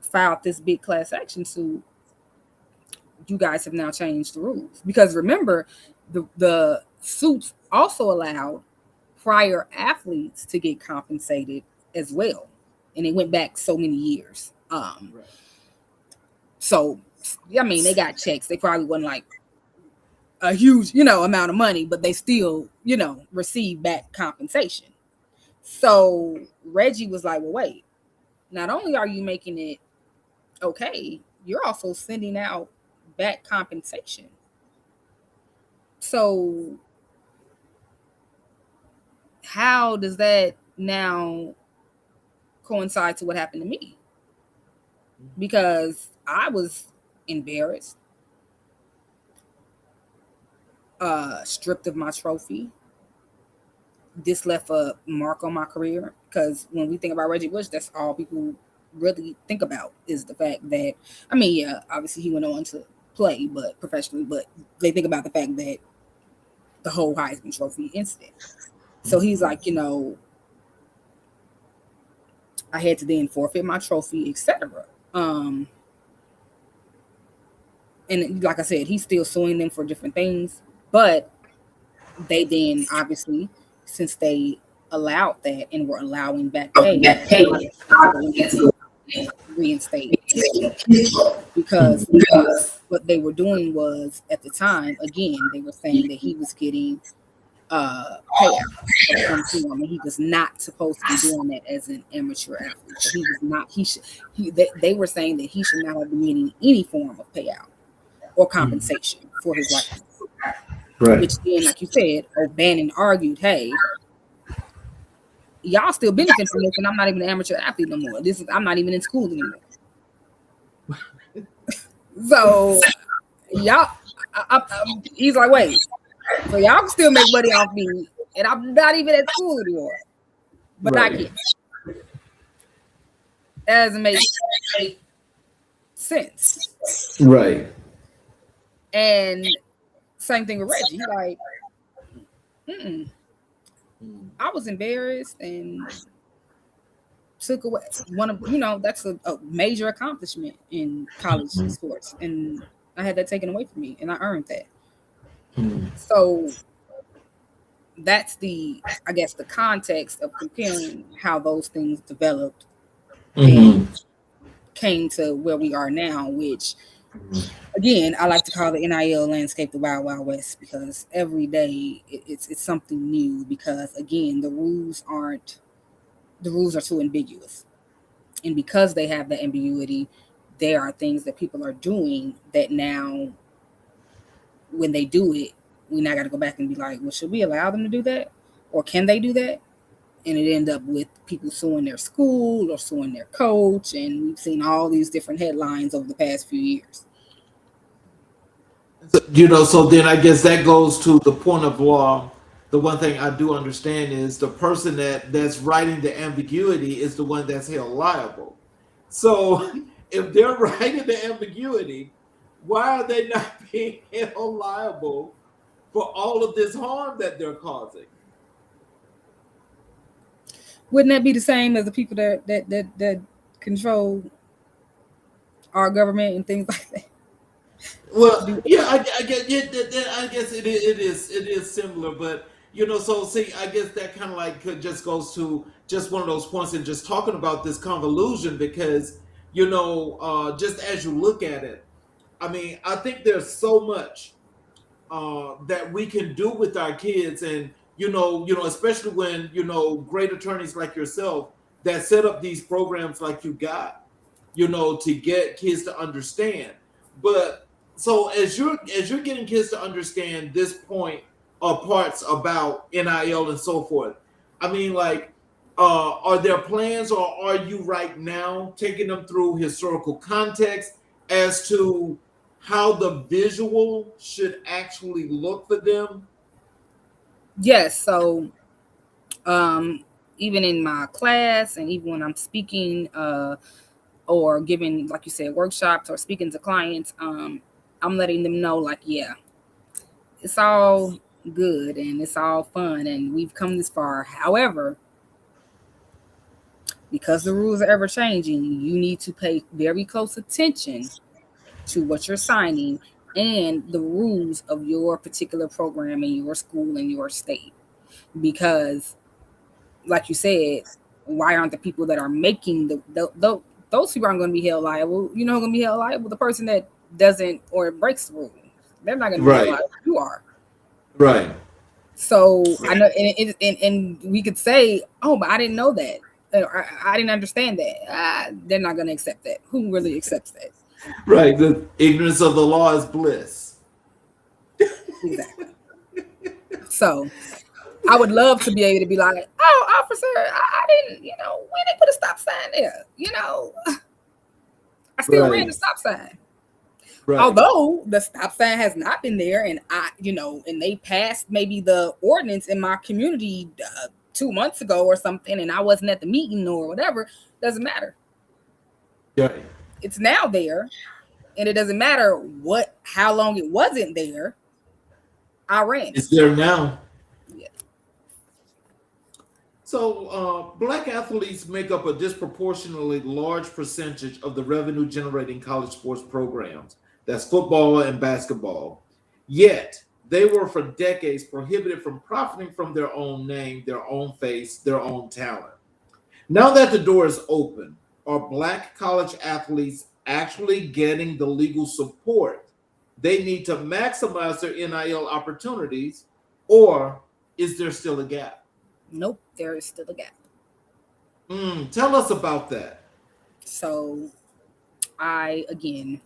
filed this big class action suit, you guys have now changed the rules. Because remember, the suits also allowed prior athletes to get compensated as well. And it went back so many years. So, I mean, they got checks. They probably wasn't like a huge, you know, amount of money, but they still, you know, receive back compensation. So Reggie was like, well, wait, not only are you making it okay, you're also sending out back compensation. So how does that now coincide to what happened to me? Because I was embarrassed, stripped of my trophy. This left a mark on my career, because when we think about Reggie Bush, that's all people really think about, is the fact that, I mean, yeah, obviously he went on to play, but professionally, but they think about the fact that the whole Heisman Trophy incident. So he's like, you know, I had to then forfeit my trophy, etc. And like I said, he's still suing them for different things, but they then obviously, since they allowed that and were allowing back pay, reinstate, because what they were doing was, at the time, again, they were saying that he was getting payout of some form, and he was not supposed to be doing that as an amateur athlete. So he was not. They were saying that he should not have been getting any form of payout or compensation for his likeness. Right. Which then, like you said, O'Bannon argued, hey, y'all still benefiting from this, and I'm not even an amateur athlete no more. I'm not even in school anymore. So y'all, He's like, wait, so y'all can still make money off me, and I'm not even at school anymore. But I can't. That doesn't make sense. Right. And same thing with Reggie. Like, I was embarrassed and took away one of, that's a major accomplishment in college sports, and I had that taken away from me, and I earned that. So that's I guess the context of comparing how those things developed and came to where we are now, which again, I like to call the NIL landscape the Wild Wild West, because every day it's something new, because again, the rules are too ambiguous. And because they have the ambiguity, there are things that people are doing that now, when they do it, we now got to go back and be like, well, should we allow them to do that? Or can they do that? And it end up with people suing their school or suing their coach. And we've seen all these different headlines over the past few years. So then I guess that goes to the point of law. The one thing I do understand is the person that's writing the ambiguity is the one that's held liable. So if they're writing the ambiguity, why are they not being held liable for all of this harm that they're causing? Wouldn't that be the same as the people that control our government and things like that? Well, yeah, I guess it is similar, but so see, I guess that kind of like just goes to just one of those points in just talking about this convolution, because just as you look at it, I mean, I think there's so much that we can do with our kids, and especially when great attorneys like yourself that set up these programs like you got, to get kids to understand. But so as you're getting kids to understand this point or parts about NIL and so forth, I mean, like, are there plans, or are you right now taking them through historical context as to how the visual should actually look for them? Yes. So even in my class, and even when I'm speaking or giving, like you said, workshops or speaking to clients, I'm letting them know, like, yeah, it's all good and it's all fun and we've come this far. However, because the rules are ever changing, you need to pay very close attention to what you're signing and the rules of your particular program in your school and your state. Because, like you said, why aren't the people that are making those people aren't going to be held liable? Going to be held liable the person that doesn't or breaks the rule. They're not going to be held liable. You are. Right. So I know, and we could say, oh, but I didn't know that. I didn't understand that. They're not going to accept that. Who really accepts that? Right. The ignorance of the law is bliss. Exactly. So I would love to be able to be like, oh, officer, I didn't, when they put a stop sign there, I still ran the stop sign. Right. Although the stop sign has not been there, and and they passed maybe the ordinance in my community 2 months ago or something, and I wasn't at the meeting or whatever, doesn't matter. Yeah. It's now there, and it doesn't matter how long it wasn't there. I ran. It's there now. Yeah. So, Black athletes make up a disproportionately large percentage of the revenue-generating college sports programs. That's football and basketball. Yet, they were for decades prohibited from profiting from their own name, their own face, their own talent. Now that the door is open, are Black college athletes actually getting the legal support they need to maximize their NIL opportunities, or is there still a gap? Nope, there is still a gap. Tell us about that. So, again,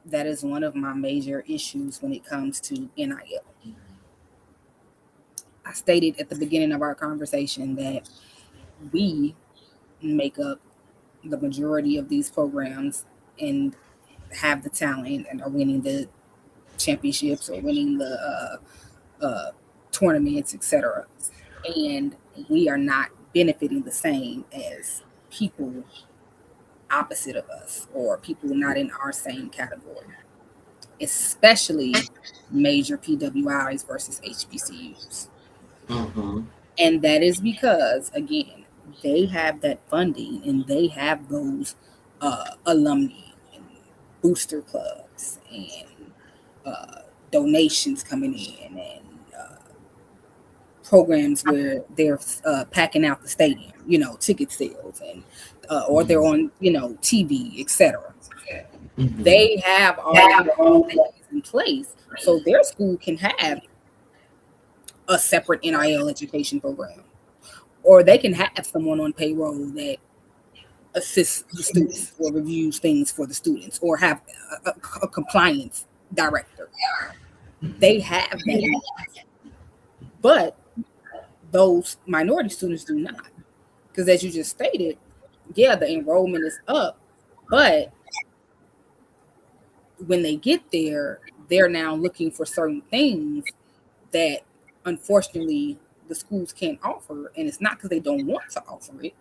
that is one of my major issues when it comes to NIL. I stated at the beginning of our conversation that we make up the majority of these programs and have the talent and are winning the championships or winning the tournaments, etc. And we are not benefiting the same as people opposite of us or people not in our same category, especially major PWIs versus HBCUs. And that is because, again, they have that funding and they have those alumni and booster clubs and donations coming in and programs where they're packing out the stadium, ticket sales and or they're on, TV, etc. They have all things in place so their school can have a separate NIL education program, or they can have someone on payroll that assists the students or reviews things for the students, or have a compliance director. They have that, but those minority students do not, because as you just stated, yeah, the enrollment is up, but when they get there, they're now looking for certain things that unfortunately the schools can't offer, and it's not because they don't want to offer it,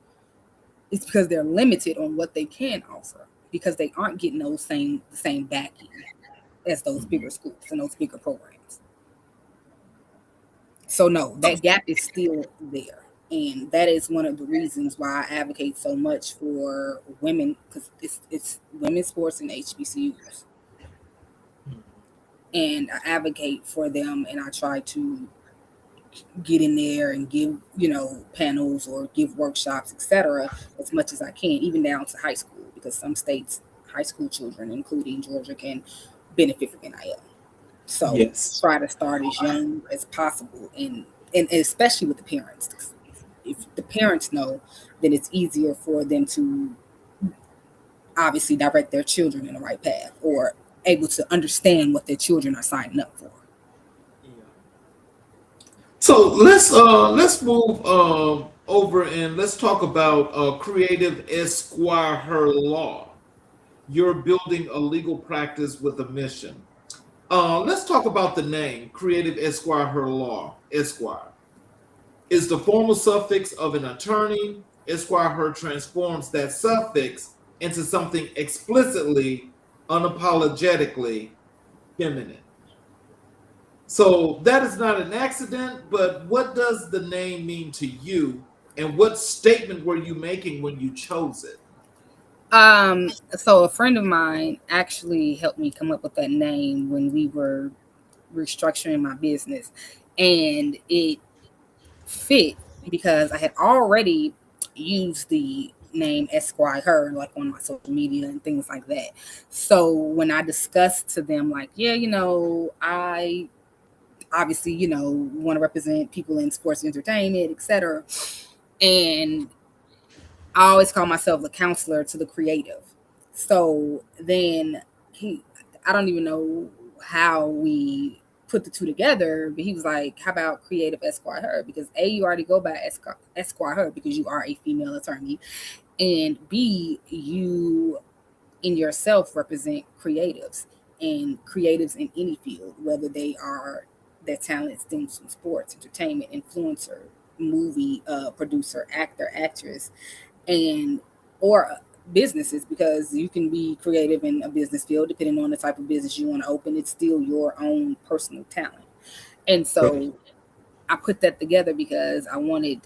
it's because they're limited on what they can offer because they aren't getting the same backing as those bigger schools and those bigger programs. So no, that gap is still there, and that is one of the reasons why I advocate so much for women, because it's women's sports and HBCUs, and I advocate for them, and I try to get in there and give panels or give workshops, etc., as much as I can, even down to high school, because some states high school children, including Georgia, can benefit from NIL. So try to start as young as possible, and especially with the parents. If the parents know, then it's easier for them to obviously direct their children in the right path, or able to understand what their children are signing up for. So let's move over and let's talk about Creative Esquire Law. You're building a legal practice with a mission. Let's talk about the name Creative Esquire Law. Esquire is the formal suffix of an attorney. Esquire transforms that suffix into something explicitly, unapologetically feminine. So that is not an accident, but what does the name mean to you, and what statement were you making when you chose it? So a friend of mine actually helped me come up with that name when we were restructuring my business, and it fit because I had already used the name Esquire like on my social media and things like that. So when I discussed to them, like, yeah, I obviously, want to represent people in sports and entertainment, etc. And I always call myself the counselor to the creative. So then I don't even know how we put the two together, but he was like, how about Creative Esquire? Because A, you already go by Esquire because you are a female attorney, and B, you in yourself represent creatives, and creatives in any field, whether their talent stems from sports, entertainment, influencer, movie producer, actor, actress, or businesses, because you can be creative in a business field depending on the type of business you want to open. It's still your own personal talent. And so I put that together because I wanted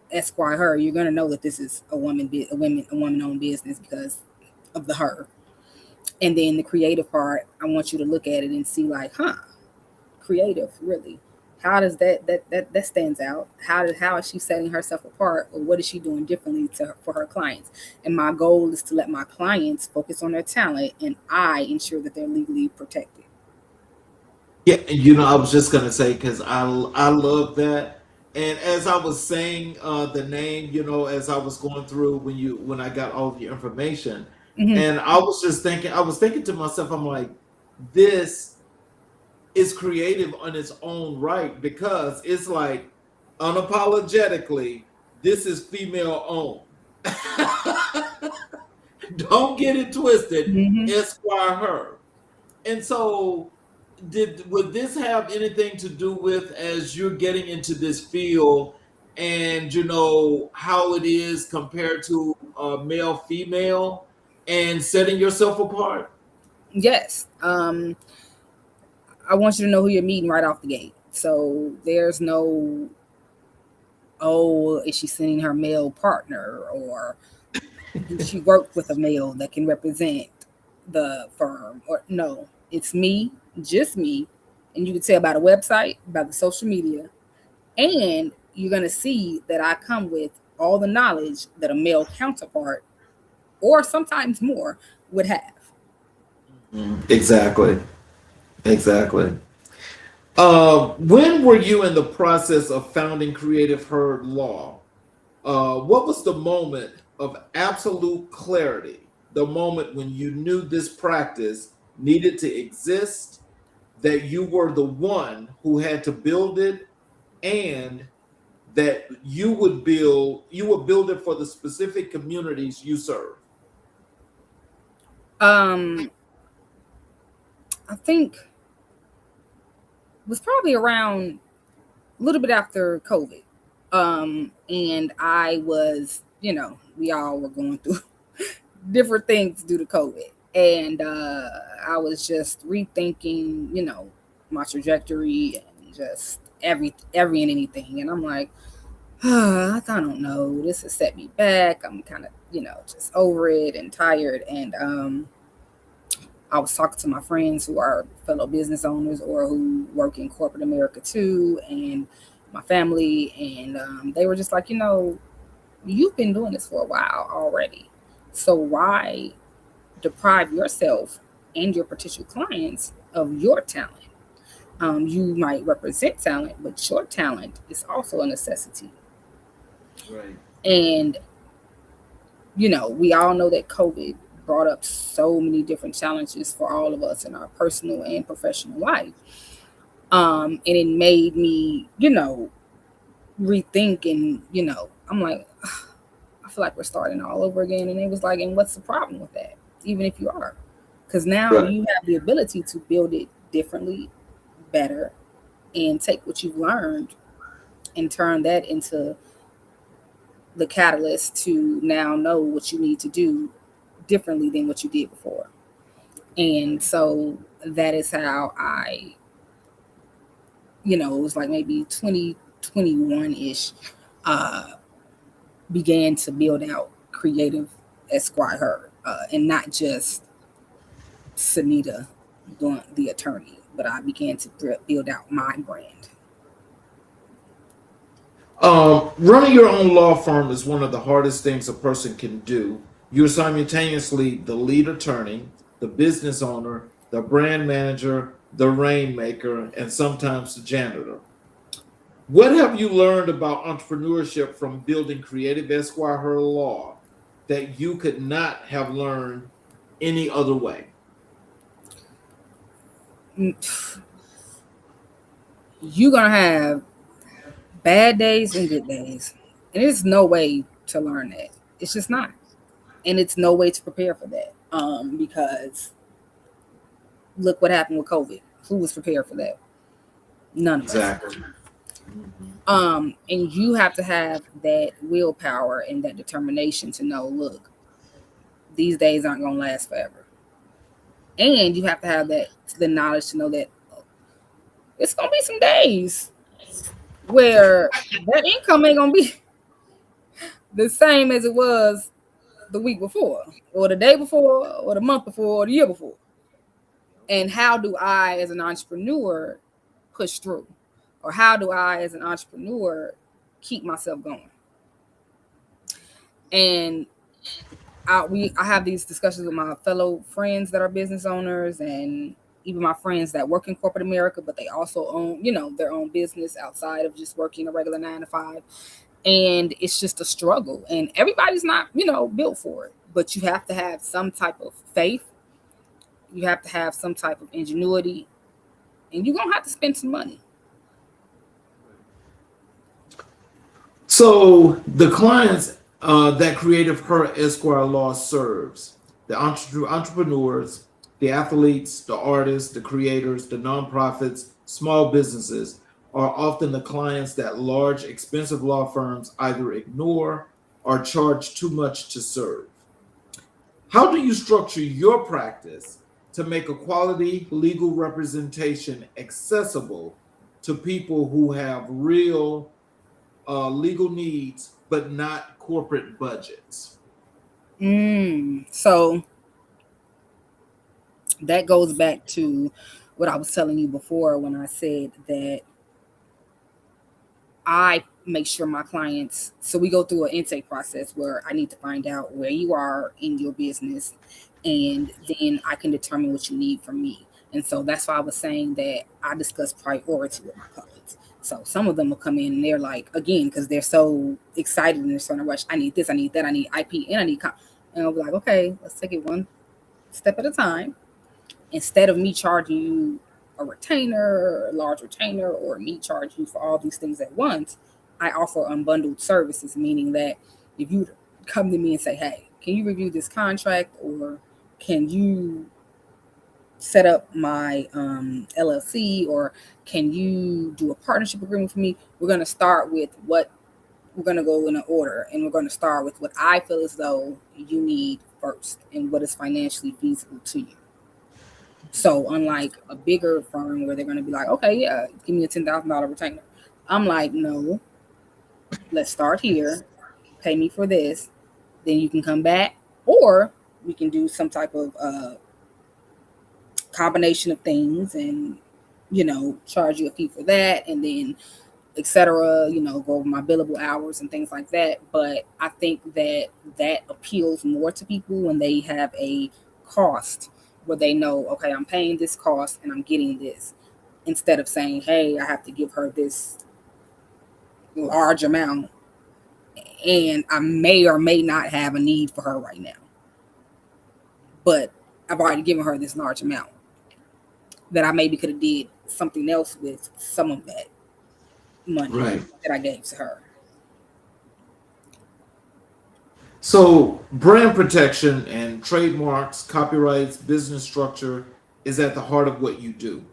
Esquire. You're going to know that this is a woman-owned business because of the her. And then the creative part, I want you to look at it and see like, creative, really? How does that stands out? How is she setting herself apart, or what is she doing differently for her clients? And my goal is to let my clients focus on their talent, and I ensure that they're legally protected. Yeah, I was just gonna say, because I love that. And as I was saying the name, as I was going through when I got all of your information, and I was thinking to myself, I'm like, this is creative on its own right, because it's like, unapologetically, this is female owned. Don't get it twisted. Esquire. And so would this have anything to do with as you're getting into this field and how it is compared to male female and setting yourself apart? Yes. I want you to know who you're meeting right off the gate. So there's no, oh, is she sending her male partner, or does she work with a male that can represent the firm? Or no, it's me, just me. And you can tell by the website, by the social media, and you're going to see that I come with all the knowledge that a male counterpart, or sometimes more, would have. Exactly. Exactly. When were you in the process of founding Creative Herd Law? What was the moment of absolute clarity? The moment when you knew this practice needed to exist, that you were the one who had to build it, and that you would build it for the specific communities you serve. Um, I think it was probably around a little bit after COVID. And I was, we all were going through different things due to COVID. And I was just rethinking, my trajectory and just every and anything. And I'm like, I don't know. This has set me back. I'm kind of, just over it and tired. And I was talking to my friends who are fellow business owners or who work in corporate America too, and my family, and they were just like, you've been doing this for a while already. So why deprive yourself and your potential clients of your talent? You might represent talent, but your talent is also a necessity. Right. And, we all know that COVID brought up so many different challenges for all of us in our personal and professional life. And it made me, rethink, and, I'm like, I feel like we're starting all over again. And it was like, and what's the problem with that? Even if you are, because now Right. you have the ability to build it differently, better, and take what you've learned and turn that into the catalyst to now know what you need to do differently than what you did before. And so that is how it was like maybe 2021-ish, began to build out Creative Esquire, and not just Sunnita Blount, the attorney, but I began to build out my brand. Running your own law firm is one of the hardest things a person can do. You're simultaneously the lead attorney, the business owner, the brand manager, the rainmaker, and sometimes the janitor. What have you learned about entrepreneurship from building Creative Esquire Law that you could not have learned any other way? You're going to have bad days and good days. And there's no way to learn that. It's just not. And it's no way to prepare for that. Because look what happened with COVID. Who was prepared for that? None of us. Exactly. And you have to have that willpower and that determination to know, look, these days aren't going to last forever. And you have to have the knowledge to know that it's going to be some days where that income ain't going to be the same as it was the week before, or the day before, or the month before, or the year before. And how do I, as an entrepreneur, push through? Or how do I, as an entrepreneur, keep myself going? And I have these discussions with my fellow friends that are business owners, and even my friends that work in corporate America, but they also own, their own business outside of just working a regular 9 to 5. And it's just a struggle, and everybody's not, built for it. But you have to have some type of faith. You have to have some type of ingenuity, and you're going to have to spend some money. So the clients that Creative Her Esquire Law serves, the entrepreneurs, The athletes, the artists, the creators, the nonprofits, small businesses are often the clients that large, expensive law firms either ignore or charge too much to serve. How do you structure your practice to make a quality legal representation accessible to people who have real legal needs but not corporate budgets? So that goes back to what I was telling you before when I said that I make sure my clients, so we go through an intake process where I need to find out where you are in your business, and then I can determine what you need from me. And so that's why I was saying that I discuss priority with my clients. So some of them will come in and they're like, again, because they're so excited and they're so in a rush, I need this, I need that, I need IP, and I need and I'll be like, okay, let's take it one step at a time. Instead of me charging you a retainer, a large retainer, or me charge you for all these things at once, I offer unbundled services, meaning that if you come to me and say, hey, can you review this contract, or can you set up my LLC, or can you do a partnership agreement for me? We're going to start with what we're going to go in an order, and we're going to start with what I feel as though you need first and what is financially feasible to you. So unlike a bigger firm where they're going to be like, okay, yeah, give me a $10,000 retainer. I'm like, no, let's start here. Pay me for this. Then you can come back, or we can do some type of combination of things, and charge you a fee for that, and then etc. Go over my billable hours and things like that. But I think that appeals more to people when they have a cost where they know, okay, I'm paying this cost and I'm getting this, instead of saying, hey, I have to give her this large amount and I may or may not have a need for her right now, but I've already given her this large amount that I maybe could have did something else with some of that money Right. that I gave to her. So, brand protection and trademarks, copyrights, business structure is at the heart of what you do.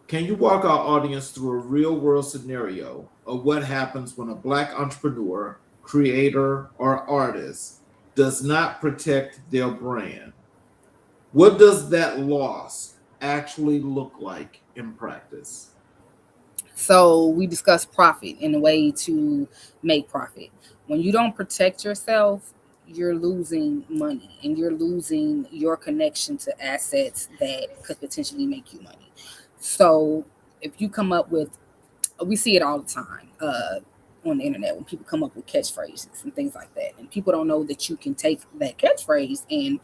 Can you walk our audience through a real world scenario of what happens when a Black entrepreneur, creator, or artist does not protect their brand? What does that loss actually look like in practice? So we discuss profit and a way to make profit. When you don't protect yourself, you're losing money and you're losing your connection to assets that could potentially make you money. So if you come up with, we see it all the time on the internet when people come up with catchphrases and things like that, and people don't know that you can take that catchphrase and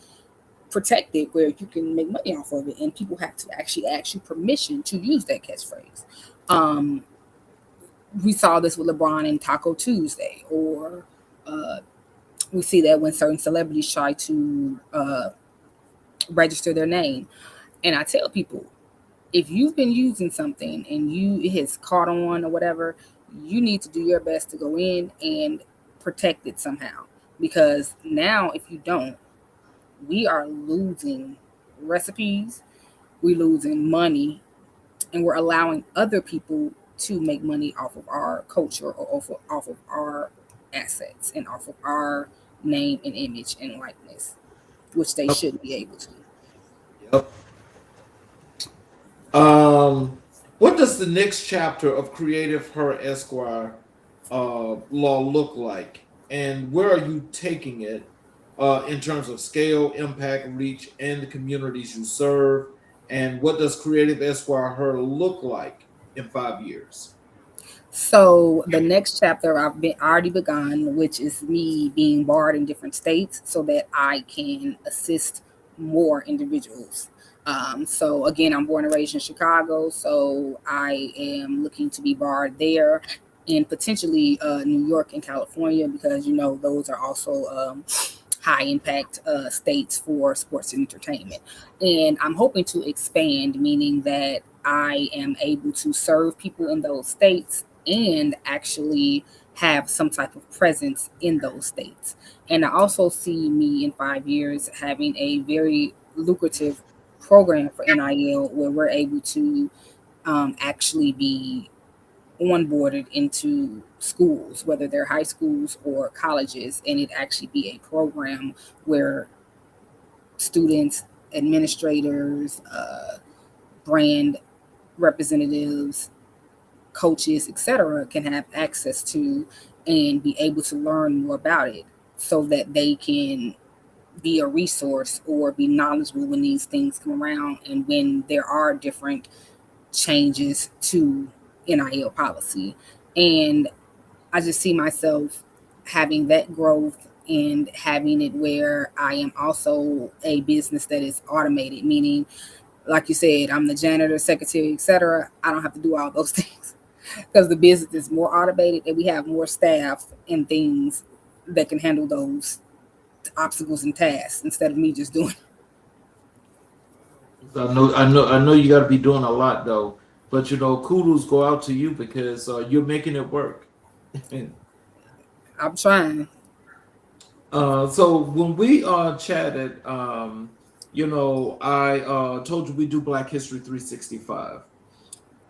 protect it where you can make money off of it, and people have to actually ask you permission to use that catchphrase. Um, we saw this with LeBron and Taco Tuesday, or we see that when certain celebrities try to register their name. And I tell people, if you've been using something and it has caught on or whatever, you need to do your best to go in and protect it somehow. Because now, if you don't, we are losing recipes, we're losing money, and we're allowing other people to make money off of our culture, or off of our assets, and off of our name and image and likeness, which they shouldn't be able to. Yep. What does the next chapter of Creative Her Esquire law look like, and where are you taking it in terms of scale, impact, reach, and the communities you serve? And what does Creative Esquire Her look like in 5 years? So the next chapter I've been already begun, which is me being barred in different states so that I can assist more individuals. So again, I'm born and raised in Chicago, so I am looking to be barred there, and potentially New York and California, because those are also high impact states for sports and entertainment. And I'm hoping to expand, meaning that I am able to serve people in those states and actually have some type of presence in those states. And I also see me in 5 years having a very lucrative program for NIL where we're able to actually be onboarded into schools, whether they're high schools or colleges, and it actually be a program where students, administrators, brand representatives, coaches, etc., can have access to and be able to learn more about it so that they can be a resource or be knowledgeable when these things come around and when there are different changes to NIL policy. And I just see myself having that growth and having it where I am also a business that is automated, meaning, like you said, I'm the janitor, secretary, etc. I don't have to do all those things because the business is more automated and we have more staff and things that can handle those obstacles and tasks instead of me just doing. I know you got to be doing a lot though, but kudos go out to you because you're making it work. I'm trying. So when we chatted, I told you we do Black History 365,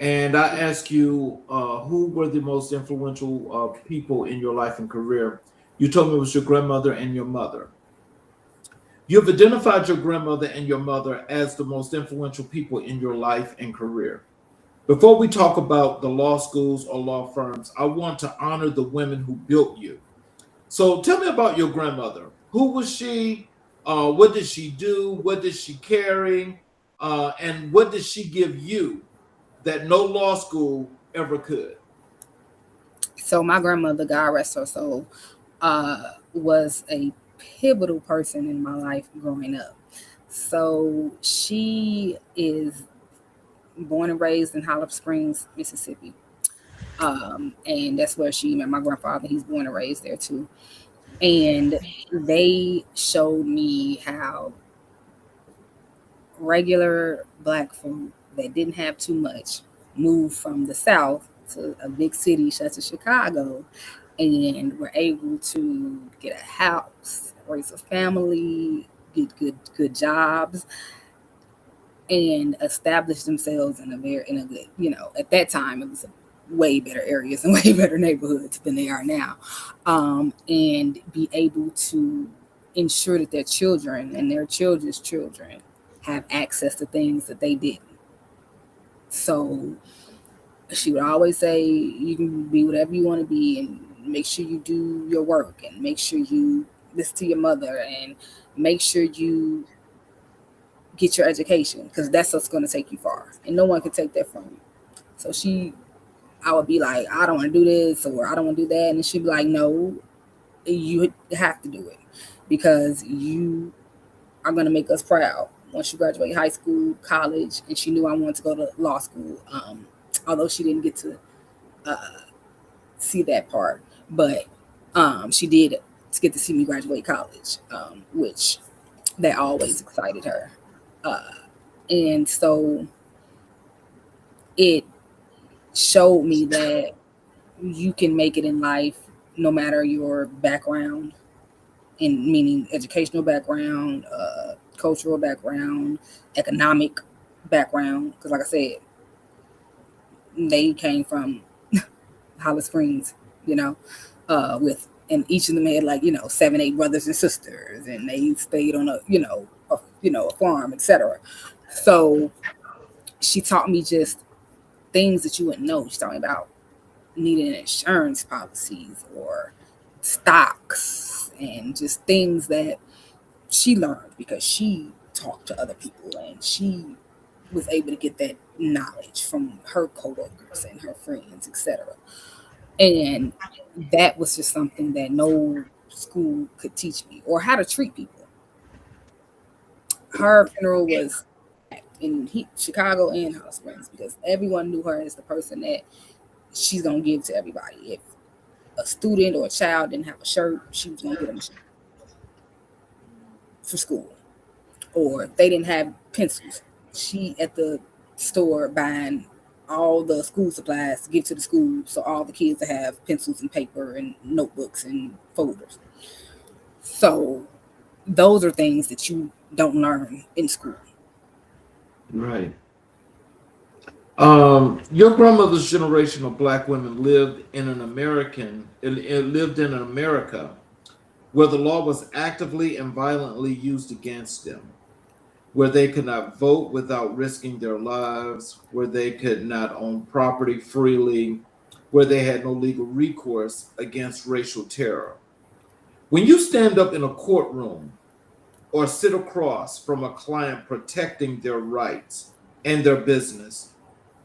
and I asked you who were the most influential people in your life and career. You told me it was your grandmother and your mother. You've identified your grandmother and your mother as the most influential people in your life and career. Before we talk about the law schools or law firms, I want to honor the women who built you. So tell me about your grandmother. Who was she? What did she do? What did she carry? And what did she give you that no law school ever could? So my grandmother, God rest her soul, was a pivotal person in my life growing up. So she is born and raised in Hollow Springs, Mississippi. And that's where she met my grandfather. He's born and raised there too. And they showed me how regular Black folk that didn't have too much moved from the South to a big city such as Chicago and were able to get a house, raise a family, get good jobs, and establish themselves in a good, at that time it was a way better areas and way better neighborhoods than they are now, and be able to ensure that their children and their children's children have access to things that they didn't. So she would always say, you can be whatever you want to be and make sure you do your work and make sure you listen to your mother and make sure you get your education because that's what's going to take you far and no one can take that from you. So I would be like, I don't want to do this or I don't want to do that. And she'd be like, no, you have to do it because you are going to make us proud once you graduate high school, college. And she knew I wanted to go to law school, although she didn't get to see that part. But she did get to see me graduate college, which that always excited her. And so it showed me that you can make it in life no matter your background, in meaning educational background, cultural background, economic background. Because like I said, they came from Hollow Springs, with, and each of them had 7, 8 brothers and sisters, and they stayed on a farm, etc. So she taught me just things that you wouldn't know. She taught me about needing insurance policies or stocks and just things that she learned because she talked to other people and she was able to get that knowledge from her coworkers and her friends, etc. And that was just something that no school could teach me or how to treat people. Her funeral was in Chicago and Hollow Springs because everyone knew her as the person that she's gonna give to everybody. If a student or a child didn't have a shirt, she was gonna get them a shirt for school. Or if they didn't have pencils, she at the store buying all the school supplies to give to the school so all the kids to have pencils and paper and notebooks and folders. So those are things that you don't learn in school. Right. Your grandmother's generation of black women lived in an America where the law was actively and violently used against them, where they could not vote without risking their lives, where they could not own property freely, where they had no legal recourse against racial terror. When you stand up in a courtroom or sit across from a client protecting their rights and their business,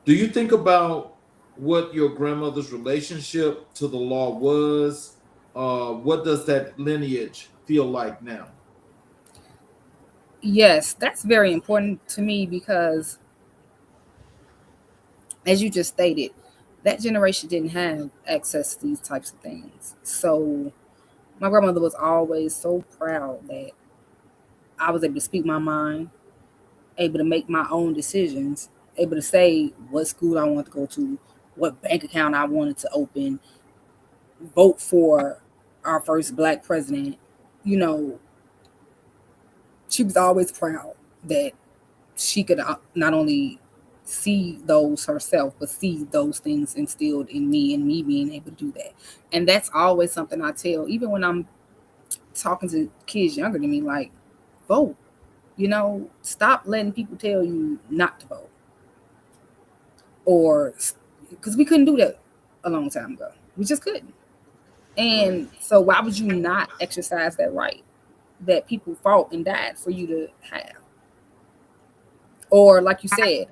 do you think about what your grandmother's relationship to the law was? What does that lineage feel like now? Yes, that's very important to me because, as you just stated, that generation didn't have access to these types of things. So my grandmother was always so proud that I was able to speak my mind, able to make my own decisions, able to say what school I wanted to go to, what bank account I wanted to open, vote for our first black president. You know, she was always proud that she could not only see those herself, but see those things instilled in me and me being able to do that. And that's always something I tell, even when I'm talking to kids younger than me, like, vote. Stop letting people tell you not to vote. Or because we couldn't do that a long time ago. We just couldn't. Right. And so why would you not exercise that right that people fought and died for you to have? Or like you said,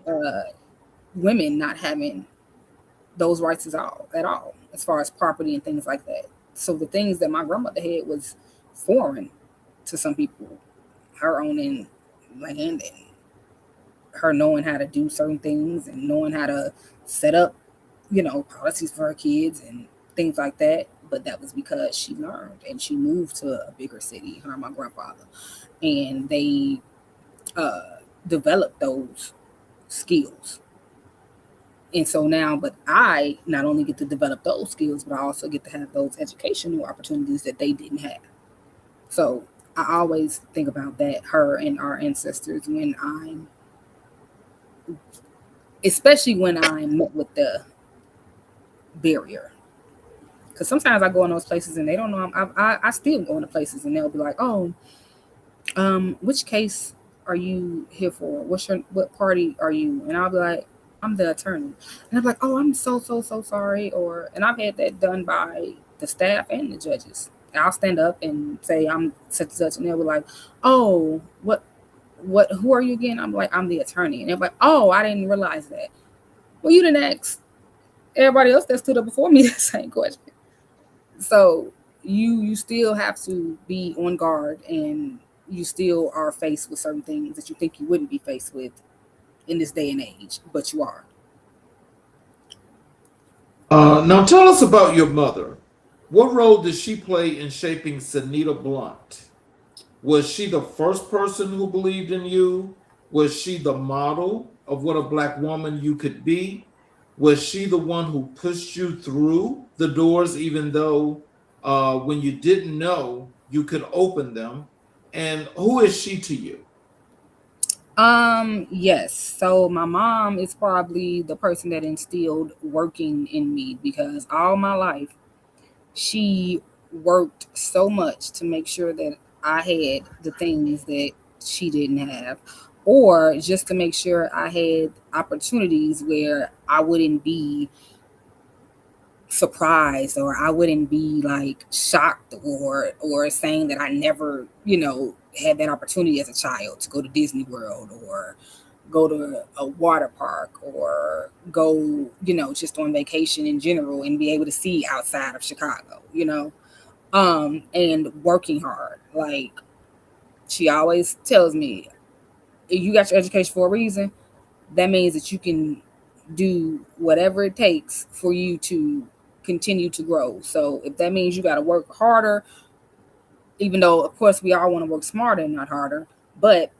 women not having those rights at all, as far as property and things like that. So the things that my grandmother had was foreign to some people. Her owning land and her knowing how to do certain things and knowing how to set up, policies for her kids and things like that. But that was because she learned and she moved to a bigger city, her and my grandfather, and they developed those skills. And so now, but I not only get to develop those skills, but I also get to have those educational opportunities that they didn't have. So I always think about that, her and our ancestors, especially when I'm met with the barrier. Because sometimes I go in those places and they don't know. I still go into places and they'll be like, "Oh, which case are you here for? What party are you?" And I'll be like, "I'm the attorney." And I'm like, "Oh, I'm so sorry." And I've had that done by the staff and the judges. And I'll stand up and say I'm such and such, and they'll be like, "Oh, who are you again?" I'm like, "I'm the attorney." And they're like, "Oh, I didn't realize that." Well, you didn't ask everybody else that stood up before me the same question. So you still have to be on guard, and you still are faced with certain things that you think you wouldn't be faced with in this day and age, but you are. Now tell us about your mother. What role did she play in shaping Sunnita Blount? Was she the first person who believed in you? Was she the model of what a black woman you could be? Was she the one who pushed you through the doors, even though when you didn't know you could open them? And who is she to you? Yes. So my mom is probably the person that instilled working in me, because all my life she worked so much to make sure that I had the things that she didn't have, or just to make sure I had opportunities where I wouldn't be surprised, or I wouldn't be like shocked, or saying that I never, had that opportunity as a child to go to Disney World or go to a water park or go, just on vacation in general and be able to see outside of Chicago. And working hard. Like, she always tells me, you got your education for a reason. That means that you can do whatever it takes for you to continue to grow. So if that means you got to work harder, even though of course we all want to work smarter and not harder, but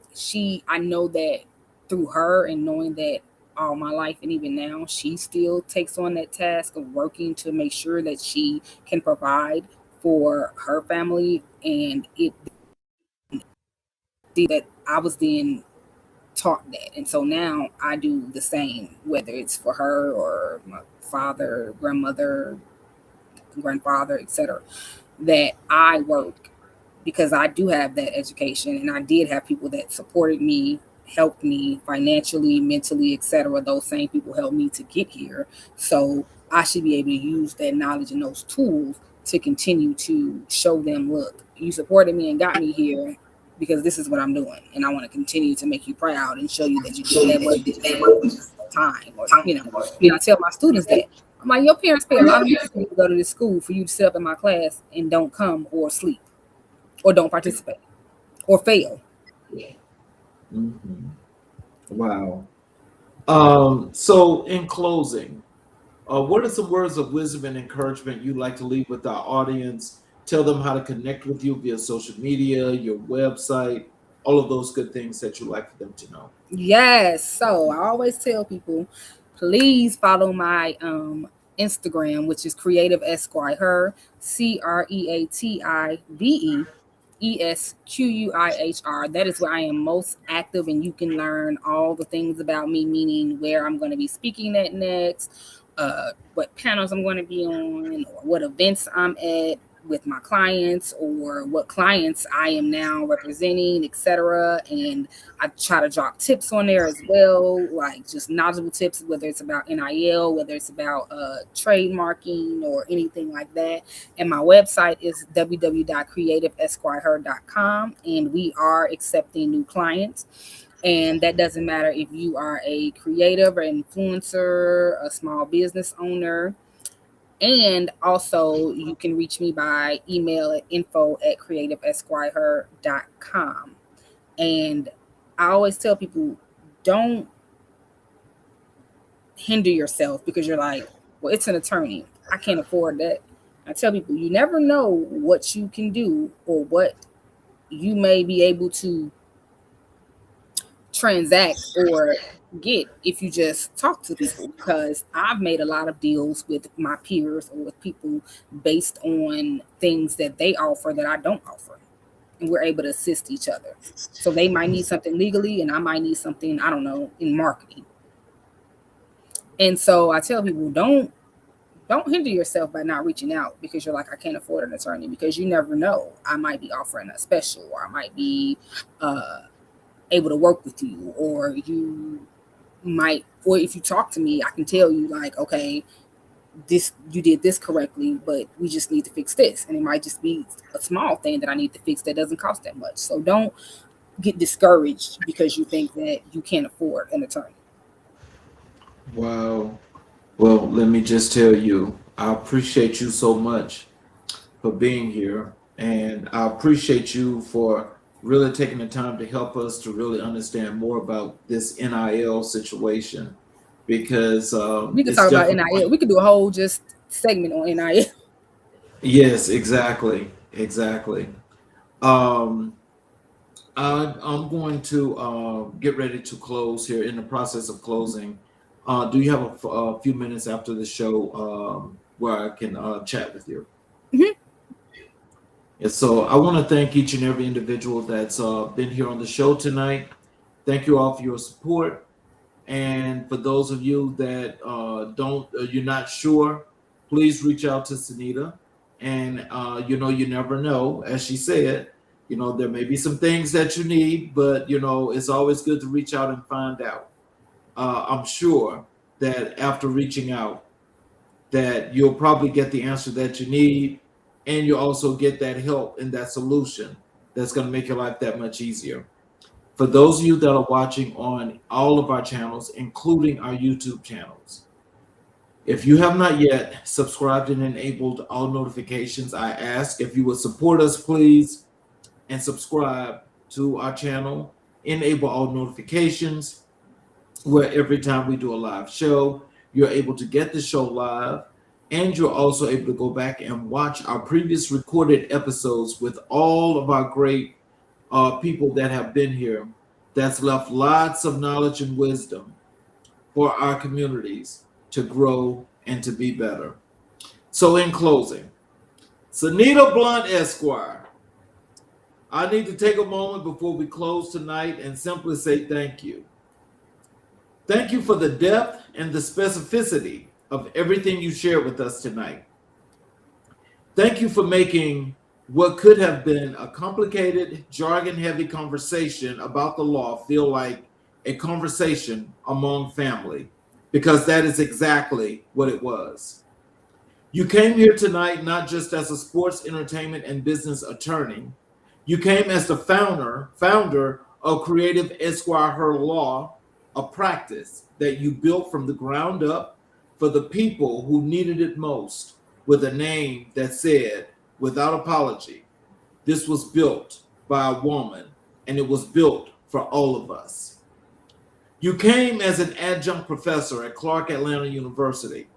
I know that through her, and knowing that all my life and even now, she still takes on that task of working to make sure that she can provide for her family, and it that I was then taught that. And so now I do the same, whether it's for her or my father, grandmother, grandfather, etc. That I work because I do have that education, and I did have people that supported me, helped me financially, mentally, etc. Those same people helped me to get here. So I should be able to use that knowledge and those tools to continue to show them, look, you supported me and got me here because this is what I'm doing. And I want to continue to make you proud and show you that you did that work time. Or, I tell my students that. I'm like, your parents pay a lot of money for you to go to this school for you to sit up in my class and don't come or sleep or don't participate or fail. Mm-hmm. Wow. So in closing, what are some words of wisdom and encouragement you'd like to leave with our audience? Tell them how to connect with you via social media, your website, all of those good things that you'd like for them to know. Yes. So I always tell people, please follow my Instagram, which is Creative Esquire, CreativeEsquuihr. That is where I am most active, and you can learn all the things about me, meaning where I'm going to be speaking at next, what panels I'm going to be on, or what events I'm at with my clients, or what clients I am now representing, etc. And I try to drop tips on there as well, like just knowledgeable tips, whether it's about NIL, whether it's about trademarking or anything like that. And my website is www.creativeesquire.com, and we are accepting new clients. And that doesn't matter if you are a creative or influencer, a small business owner. And also, you can reach me by email at info@creativeesquire.com. And I always tell people, don't hinder yourself because you're like, well, it's an attorney. I can't afford that. I tell people, you never know what you can do or what you may be able to transact or get if you just talk to people, because I've made a lot of deals with my peers or with people based on things that they offer that I don't offer, and we're able to assist each other. So they might need something legally and I might need something, I don't know, in marketing. And so I tell people, don't hinder yourself by not reaching out because you're like, I can't afford an attorney, because you never know, I might be offering a special, or I might be able to work with you, or you might, or if you talk to me, I can tell you like, okay, this, you did this correctly, but we just need to fix this. And it might just be a small thing that I need to fix that doesn't cost that much. So don't get discouraged because you think that you can't afford an attorney. Wow. Well, let me just tell you, I appreciate you so much for being here. And I appreciate you for really taking the time to help us to really understand more about this NIL situation, because we could talk about NIL. We could do a whole just segment on NIL. Yes, exactly. I'm going to get ready to close here, in the process of closing. Do you have a few minutes after the show where I can chat with you? Mm-hmm. And so I want to thank each and every individual that's been here on the show tonight. Thank you all for your support. And for those of you that you're not sure, please reach out to Sunnita. And you never know, as she said, there may be some things that you need, but it's always good to reach out and find out. I'm sure that after reaching out, that you'll probably get the answer that you need, and you'll also get that help and that solution that's going to make your life that much easier. For those of you that are watching on all of our channels, including our YouTube channels, if you have not yet subscribed and enabled all notifications, I ask if you would support us, please, and subscribe to our channel, enable all notifications, where every time we do a live show, you're able to get the show live, and you're also able to go back and watch our previous recorded episodes with all of our great people that have been here, that's left lots of knowledge and wisdom for our communities to grow and to be better. So in closing, Sunnita Blount Esquire, I need to take a moment before we close tonight and simply say thank you. Thank you for the depth and the specificity of everything you shared with us tonight. Thank you for making what could have been a complicated, jargon-heavy conversation about the law feel like a conversation among family, because that is exactly what it was. You came here tonight not just as a sports, entertainment, and business attorney. You came as the founder of Creative Esquire Her Law, a practice that you built from the ground up for the people who needed it most, with a name that said, without apology, this was built by a woman, and it was built for all of us. You came as an adjunct professor at Clark Atlanta University,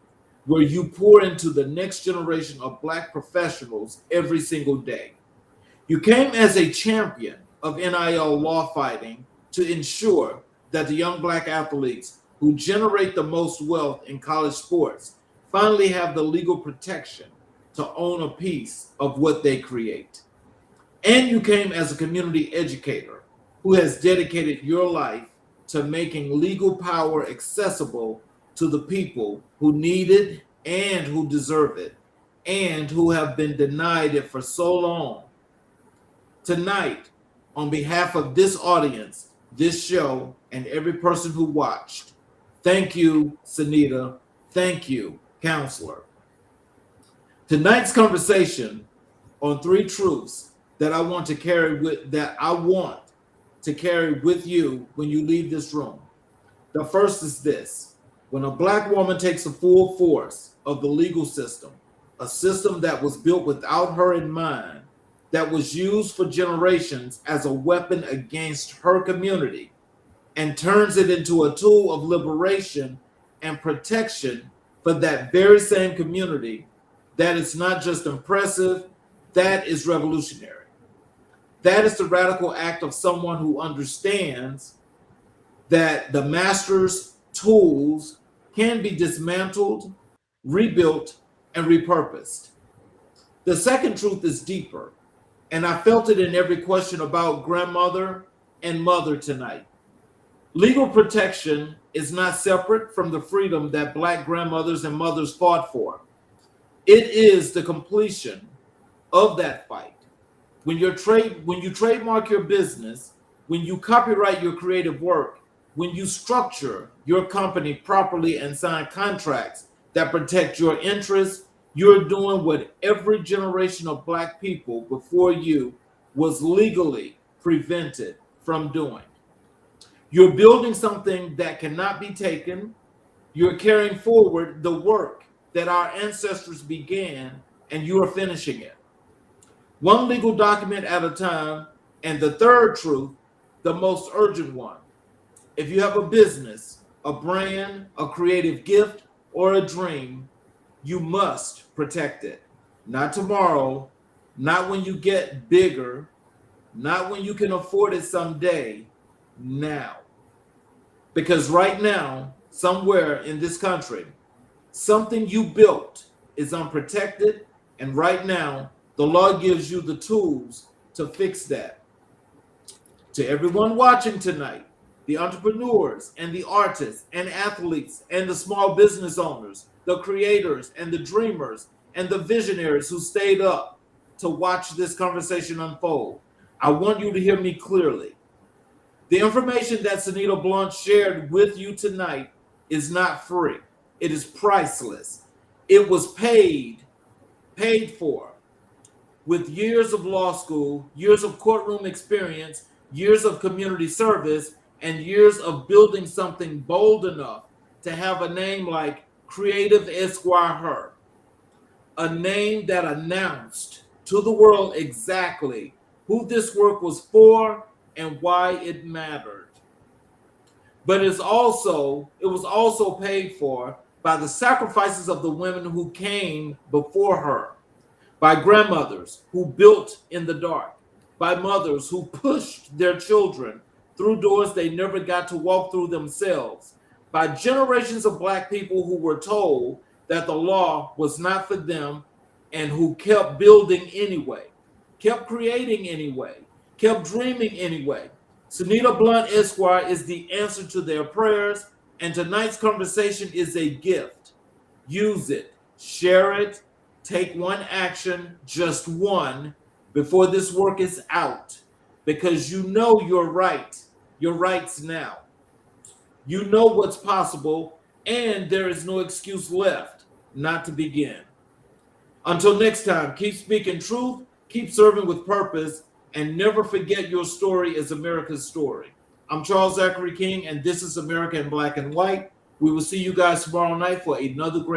where you pour into the next generation of Black professionals every single day. You came as a champion of NIL law fighting to ensure that the young Black athletes who generate the most wealth in college sports finally have the legal protection to own a piece of what they create. And you came as a community educator who has dedicated your life to making legal power accessible to the people who need it and who deserve it and who have been denied it for so long. Tonight, on behalf of this audience, this show, and every person who watched, thank you, Sunnita. Thank you, counselor. Tonight's conversation on 3 truths that I want to carry with you when you leave this room. The first is this: when a Black woman takes the full force of the legal system, a system that was built without her in mind, that was used for generations as a weapon against her community, and turns it into a tool of liberation and protection for that very same community, that is not just impressive, that is revolutionary. That is the radical act of someone who understands that the master's tools can be dismantled, rebuilt, and repurposed. The second truth is deeper, and I felt it in every question about grandmother and mother tonight. Legal protection is not separate from the freedom that Black grandmothers and mothers fought for. It is the completion of that fight. When you trademark your business, when you copyright your creative work, when you structure your company properly and sign contracts that protect your interests, you're doing what every generation of Black people before you was legally prevented from doing. You're building something that cannot be taken. You're carrying forward the work that our ancestors began, and you are finishing it. One legal document at a time. And the third truth, the most urgent one: if you have a business, a brand, a creative gift, or a dream, you must protect it. Not tomorrow, not when you get bigger, not when you can afford it someday, now. Because right now, somewhere in this country, something you built is unprotected, and right now, the law gives you the tools to fix that. To everyone watching tonight, the entrepreneurs and the artists and athletes and the small business owners, the creators and the dreamers and the visionaries who stayed up to watch this conversation unfold, I want you to hear me clearly. The information that Sunnita Blount shared with you tonight is not free. It is priceless. It was paid for, with years of law school, years of courtroom experience, years of community service, and years of building something bold enough to have a name like Creative Esquire Her, a name that announced to the world exactly who this work was for and why it mattered. But it was also paid for by the sacrifices of the women who came before her, by grandmothers who built in the dark, by mothers who pushed their children through doors they never got to walk through themselves, by generations of Black people who were told that the law was not for them and who kept building anyway, kept creating anyway, kept dreaming anyway. Sunnita Blount Esquire is the answer to their prayers, and tonight's conversation is a gift. Use it, share it, take one action, just one, before this work is out, because you know you're right. Your rights now. You know what's possible, and there is no excuse left not to begin. Until next time, keep speaking truth, keep serving with purpose, and never forget your story is America's story. I'm Charles Zachary King, and this is America in Black and White. We will see you guys tomorrow night for another great